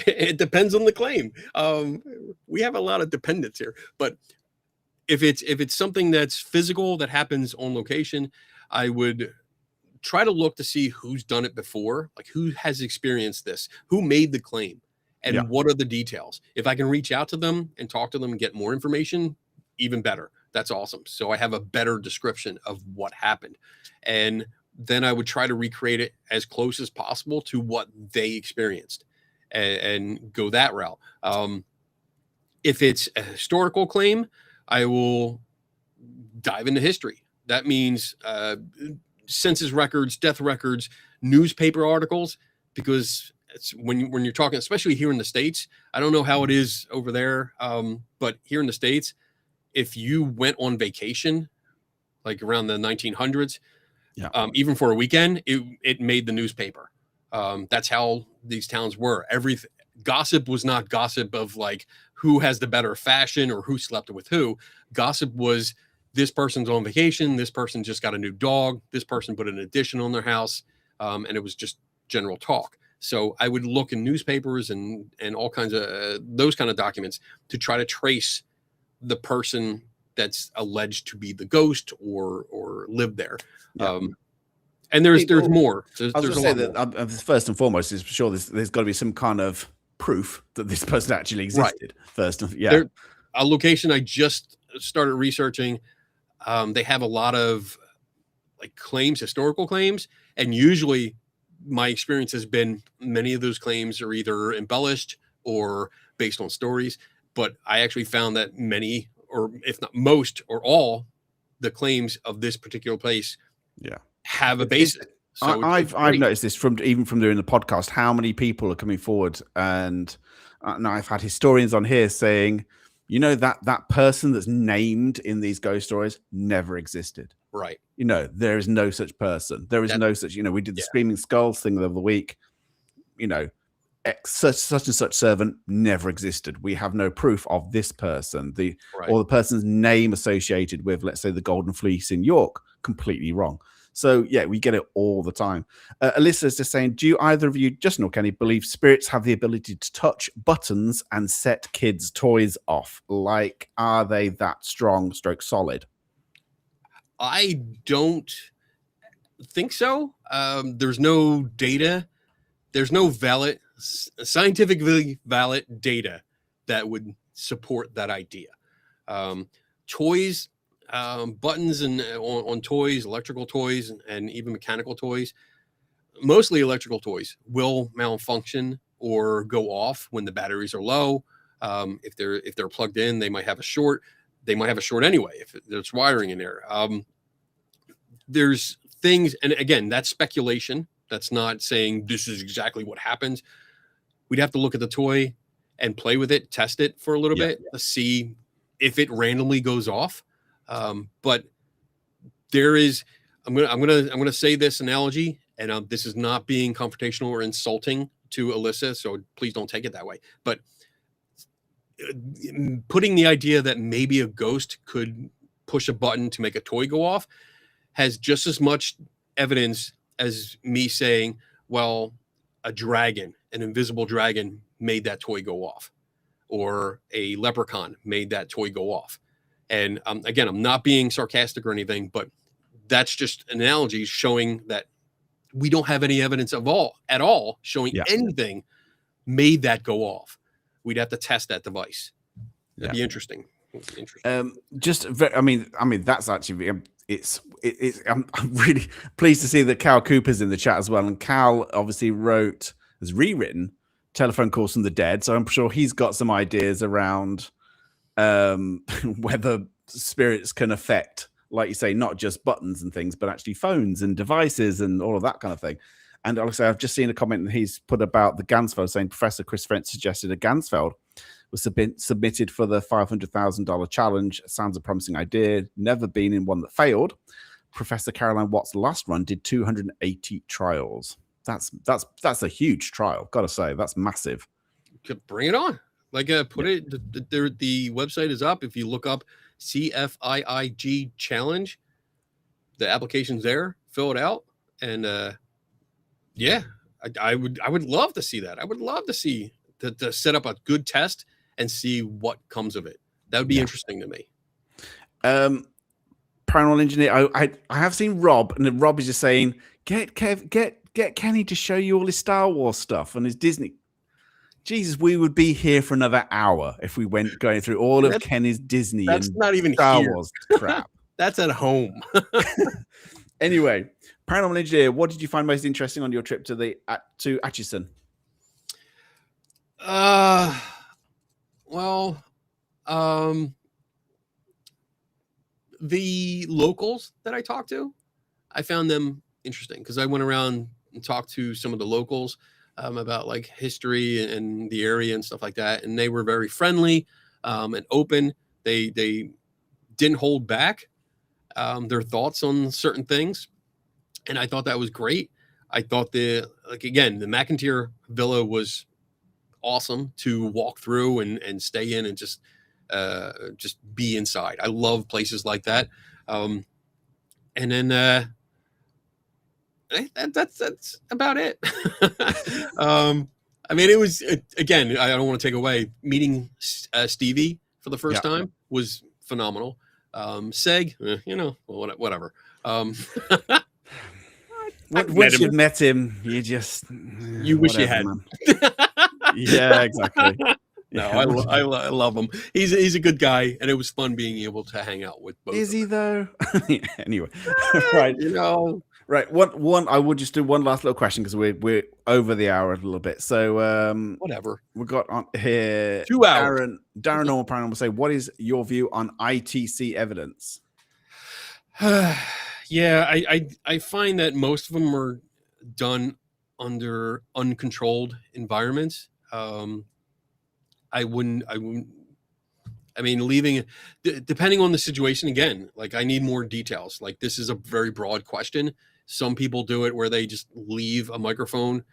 it depends on the claim. We have a lot of dependents here, but if it's something that's physical that happens on location, I would try to look to see who's done it before, like who has experienced this, who made the claim, and what are the details. If I can reach out to them and talk to them and get more information, even better. That's awesome. So I have a better description of what happened. And then I would try to recreate it as close as possible to what they experienced, and go that route. If it's a historical claim, I will dive into history. That means census records, death records, newspaper articles, because it's when you're talking, especially here in the States, I don't know how it is over there, but here in the States, if you went on vacation, like around the 1900s, even for a weekend, it made the newspaper. That's how these towns were. Everything. Gossip was not gossip of like who has the better fashion or who slept with who. Gossip was, this person's on vacation, this person just got a new dog, this person put an addition on their house, and it was just general talk. So I would look in newspapers and all kinds of those kind of documents to try to trace the person that's alleged to be the ghost or lived there. And there's more. There's I was going to say more. that first and foremost is for sure there's got to be some kind of proof that this person actually existed. Right. First, a location I just started researching. They have a lot of like claims, historical claims, and usually my experience has been many of those claims are either embellished or based on stories. But I actually found that many, or if not most or all, the claims of this particular place have a basis. So I've noticed this from doing the podcast, how many people are coming forward, and now I've had historians on here saying, you know, that person that's named in these ghost stories never existed. Right. You know, there is no such person. There is no such, you know, we did the Screaming Skulls thing the other week, you know, such and such servant never existed. We have no proof of this person. Or the person's name associated with, let's say, the Golden Fleece in York, completely wrong. So, yeah, we get it all the time. Alyssa's just saying, do either of you, Justin or Kenny, believe spirits have the ability to touch buttons and set kids' toys off? Like, are they that strong, solid? I don't think so. There's no data. There's no scientifically valid data that would support that idea. Toys, buttons and on toys, electrical toys, and even mechanical toys, mostly electrical toys, will malfunction or go off when the batteries are low. If they're plugged in, they might have a short. They might have a short anyway if there's wiring in there. There's things, and again, that's speculation. That's not saying this is exactly what happens. We'd have to look at the toy and play with it, test it for a little bit to see if it randomly goes off. But there is, I'm gonna say this analogy, and this is not being confrontational or insulting to Alyssa, so please don't take it that way. But putting the idea that maybe a ghost could push a button to make a toy go off has just as much evidence as me saying, well, a dragon, an invisible dragon, made that toy go off, or a leprechaun made that toy go off. And again, I'm not being sarcastic or anything, but that's just an analogy showing that we don't have any evidence at all showing anything made that go off. We'd have to test that device. That'd be interesting. I mean, that's actually I'm really pleased to see that Cal Cooper's in the chat as well. And Cal obviously has rewritten Telephone Calls from the Dead, so I'm sure he's got some ideas around whether spirits can affect, like you say, not just buttons and things, but actually phones and devices and all of that kind of thing. And obviously, I've just seen a comment that he's put about the Gansfeld, saying Professor Chris French suggested a Gansfeld Was submitted for the $500,000 challenge. Sounds a promising idea. Never been in one that failed. Professor Caroline Watt's last run did 280 trials. That's a huge trial. Gotta say, that's massive. Bring it on. Like put it. The website is up. If you look up CFIIG challenge, the application's there. Fill it out, and yeah, I would love to see that. I would love to see to set up a good test and see what comes of it. That would be interesting to me. Paranormal engineer. I have seen Rob, and Rob is just saying, get Kenny to show you all his Star Wars stuff and his Disney. Jesus, we would be here for another hour if we went going through all of Kenny's Disney and not even Star here. Wars crap. That's at home. Anyway, Paranormal engineer, what did you find most interesting on your trip to Atchison? Well, the locals that I talked to, I found them interesting because I went around and talked to some of the locals about like history and the area and stuff like that, and they were very friendly and open. They didn't hold back their thoughts on certain things, and I thought that was great. I thought the McIntyre Villa was awesome to walk through and stay in and just be inside. I love places like that. And then that's about it. I mean, it was again. I don't want to take away. Meeting Stevie for the first time was phenomenal. Seg, whatever. Once you've met him, you wish you had. Yeah, exactly. No, I love him. He's a good guy, and it was fun being able to hang out with both. Is he though? Anyway, right. Right. One. I would just do one last little question because we're over the hour a little bit. So whatever. We've got on here 2 hours. Darren Normal Paranormal will say, what is your view on ITC evidence? Yeah, I find that most of them are done under uncontrolled environments. I wouldn't. I mean, leaving, depending on the situation, again, like I need more details. Like this is a very broad question. Some people do it where they just leave a microphone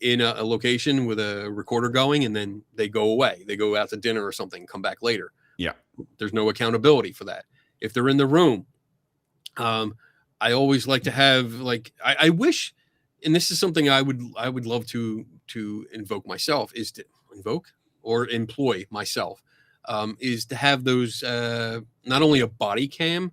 in a location with a recorder going, and then they go away. They go out to dinner or something, come back later. Yeah. There's no accountability for that. If they're in the room, I always like to have I wish, and this is something I would love to invoke myself, is to invoke or employ myself, is to have those not only a body cam,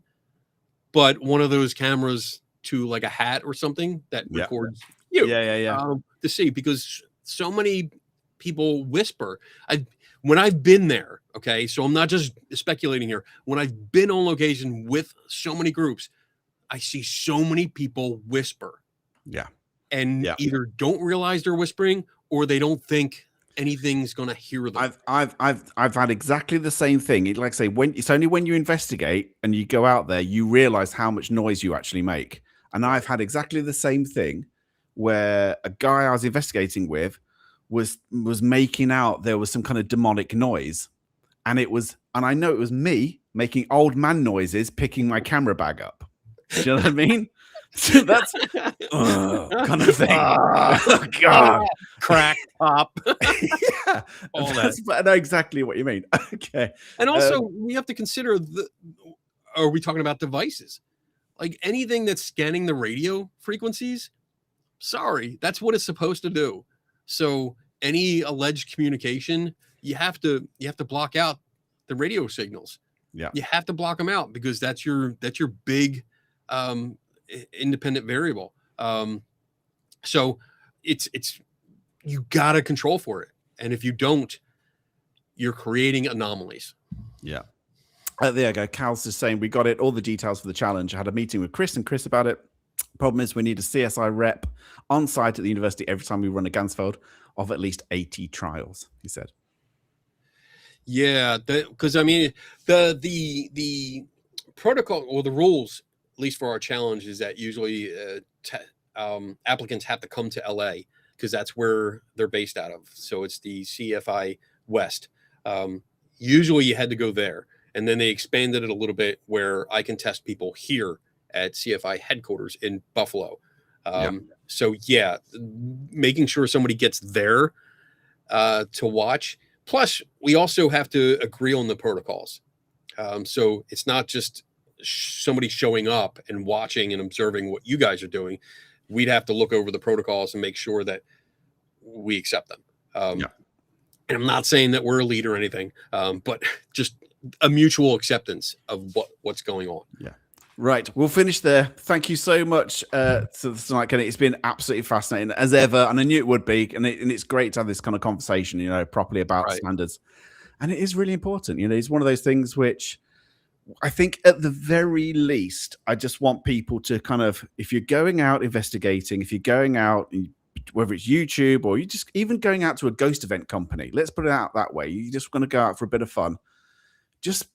but one of those cameras to like a hat or something that records you. To see, because so many people whisper. When I've been there, okay, so I'm not just speculating here. When I've been on location with so many groups, I see so many people whisper. Yeah. And either don't realize they're whispering or they don't think anything's going to hear them. I've had exactly the same thing. Like I say, it's only when you investigate and you go out there, you realize how much noise you actually make. And I've had exactly the same thing where a guy I was investigating with was making out there was some kind of demonic noise. And I know it was me making old man noises, picking my camera bag up. Do you know what I mean? So that's kind of thing. Oh, God. Crack, pop. Yeah. All that. I know exactly what you mean. Okay. And also, we have to consider are we talking about devices? Like anything that's scanning the radio frequencies, sorry, that's what it's supposed to do. So any alleged communication, you have to block out the radio signals. Yeah. You have to block them out because that's your big independent variable. So it's you got to control for it. And if you don't, you're creating anomalies. Yeah. There you go. Cal's just saying we got it. All the details for the challenge. I had a meeting with Chris about it. Problem is we need a CSI rep on site at the university every time we run a Gansfeld of at least 80 trials, he said. Yeah, because I mean the protocol or the rules, at least for our challenge, is that usually applicants have to come to LA because that's where they're based out of. So it's the CFI West. Usually you had to go there, and then they expanded it a little bit where I can test people here at CFI headquarters in Buffalo. So yeah, making sure somebody gets there to watch. Plus, we also have to agree on the protocols. So it's not just somebody showing up and watching and observing what you guys are doing. We'd have to look over the protocols and make sure that we accept them. And I'm not saying that we're a lead or anything, but just a mutual acceptance of what's going on. Yeah. Right. We'll finish there. Thank you so much tonight, Kenny. It's been absolutely fascinating as ever. And I knew it would be. And it's great to have this kind of conversation, you know, properly about standards. And it is really important. You know, it's one of those things which I think at the very least, I just want people to kind of, if you're going out investigating, if you're going out, whether it's YouTube or you just even going out to a ghost event company, let's put it out that way. You just want to go out for a bit of fun. Just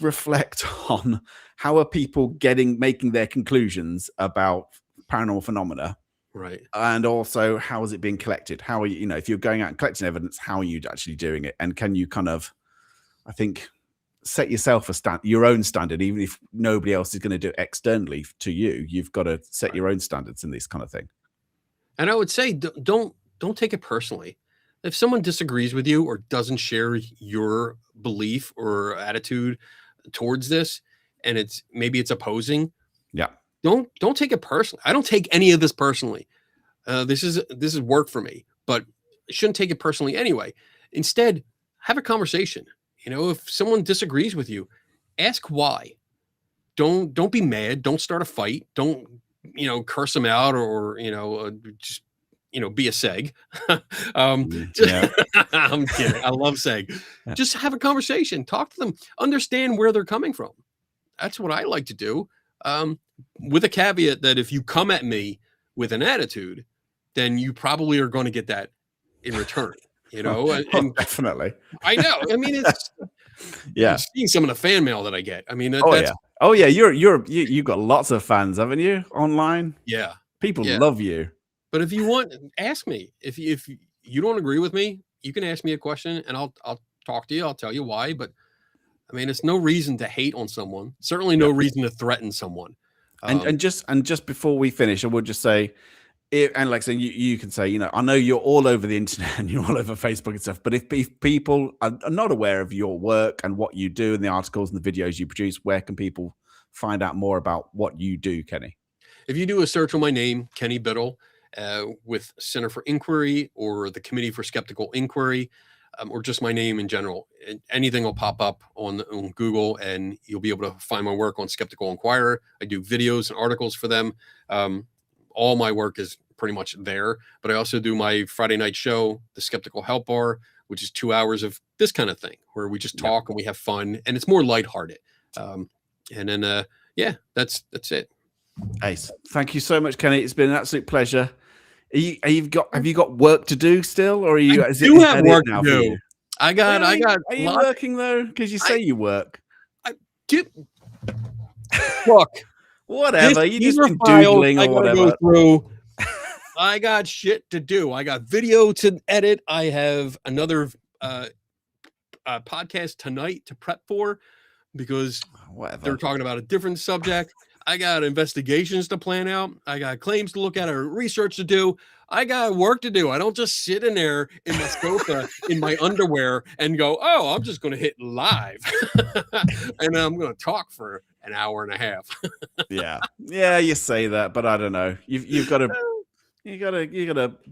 reflect on how are people making their conclusions about paranormal phenomena. Right. And also, how is it being collected? How are you, if you're going out and collecting evidence, how are you actually doing it? And can you kind of, I think, set yourself your own standard, even if nobody else is going to do it externally to you. You've got to set your own standards in this kind of thing. And I would say, don't take it personally. If someone disagrees with you or doesn't share your belief or attitude towards this, and maybe it's opposing, don't take it personally. I don't take any of this personally. This is work for me, but I shouldn't take it personally anyway. Instead, have a conversation. If someone disagrees with you, ask why. Don't be mad. Don't start a fight. Don't curse them out or just be a seg. I'm kidding. I love seg. Yeah. Just have a conversation. Talk to them. Understand where they're coming from. That's what I like to do. With a caveat that if you come at me with an attitude, then you probably are going to get that in return. And definitely. I know. I mean, it's seeing some of the fan mail that I get. I mean, you've got lots of fans, haven't you, online? Yeah, people love you. But if you want, ask me. If you don't agree with me, you can ask me a question, and I'll talk to you. I'll tell you why. But I mean, it's no reason to hate on someone. Certainly, no reason to threaten someone. And just before we finish, I would just say. And like saying, you can say, I know you're all over the internet and you're all over Facebook and stuff, but if people are not aware of your work and what you do and the articles and the videos you produce, where can people find out more about what you do, Kenny? If you do a search on my name, Kenny Biddle, with Center for Inquiry or the Committee for Skeptical Inquiry, or just my name in general, anything will pop up on Google and you'll be able to find my work on Skeptical Inquirer. I do videos and articles for them. All my work is pretty much there, but I also do my Friday night show, the Skeptical Help Bar, which is 2 hours of this kind of thing where we just talk and we have fun and it's more lighthearted. And then, that's it. Ace. Thank you so much, Kenny. It's been an absolute pleasure. Have you got work to do still, or are you? I do have work to do. I got. Are you working though? Because you say you work. I do. Look. Whatever. You just been doodling or whatever. I got shit to do. I got video to edit. I have another podcast tonight to prep for because they're talking about a different subject. I got investigations to plan out. I got claims to look at or research to do. I got work to do. I don't just sit in there in my sofa in my underwear and go, oh, I'm just going to hit live. And I'm going to talk for an hour and a half. Yeah, you say that, but I don't know. You've got to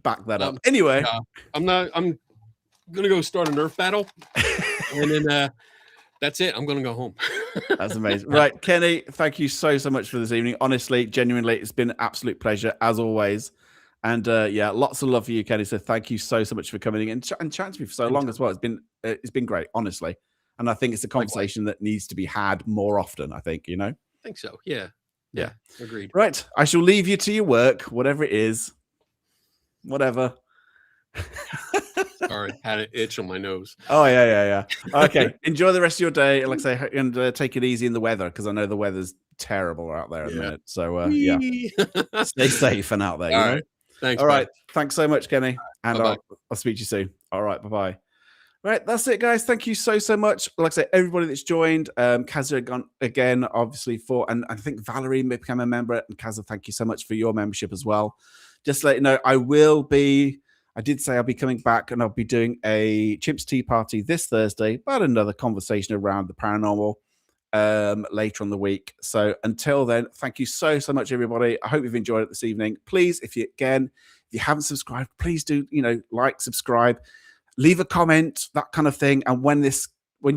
back that up. Anyway, I'm going to go start a Nerf battle. And then that's it. I'm going to go home. That's amazing. Right, Kenny, thank you so much for this evening. Honestly, genuinely, it's been an absolute pleasure as always. And lots of love for you, Kenny. So thank you so much for coming in and chatting to me for so long as well. It's been great, honestly. And I think it's a conversation that needs to be had more often, I think, I think so. Yeah. Agreed. Right. I shall leave you to your work, whatever it is. Whatever. Sorry, had an itch on my nose. Oh, yeah. Okay. Enjoy the rest of your day. Like I say, and take it easy in the weather, because I know the weather's terrible out there at the minute. So, stay safe and out there. All right. Thanks. All right. Thanks so much, Kenny. And I'll speak to you soon. All right. Bye-bye. Right, that's it, guys. Thank you so much. Like I say, everybody that's joined, Kazza again, obviously and I think Valerie became a member, and Kazza, thank you so much for your membership as well. Just to let you know, I did say I'll be coming back, and I'll be doing a Chimps Tea Party this Thursday, but another conversation around the paranormal later on the week. So until then, thank you so much, everybody. I hope you've enjoyed it this evening. Please, if you haven't subscribed, please do, like, subscribe, leave a comment, that kind of thing. And when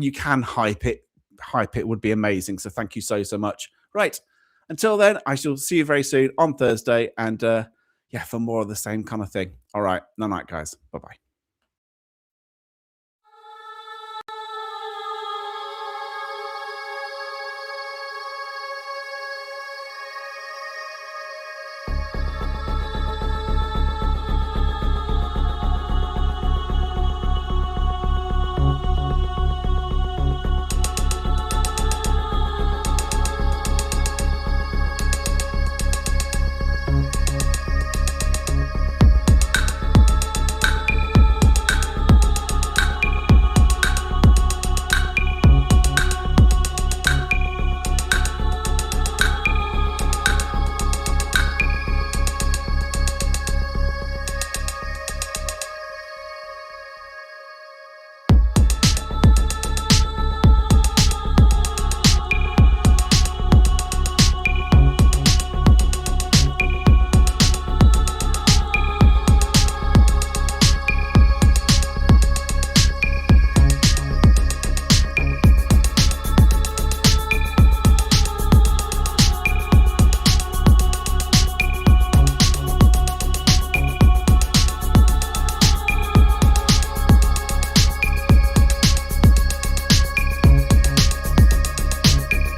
you can hype it would be amazing. So thank you so much. Right. Until then, I shall see you very soon on Thursday. And for more of the same kind of thing. All right. Night, guys. Bye-bye.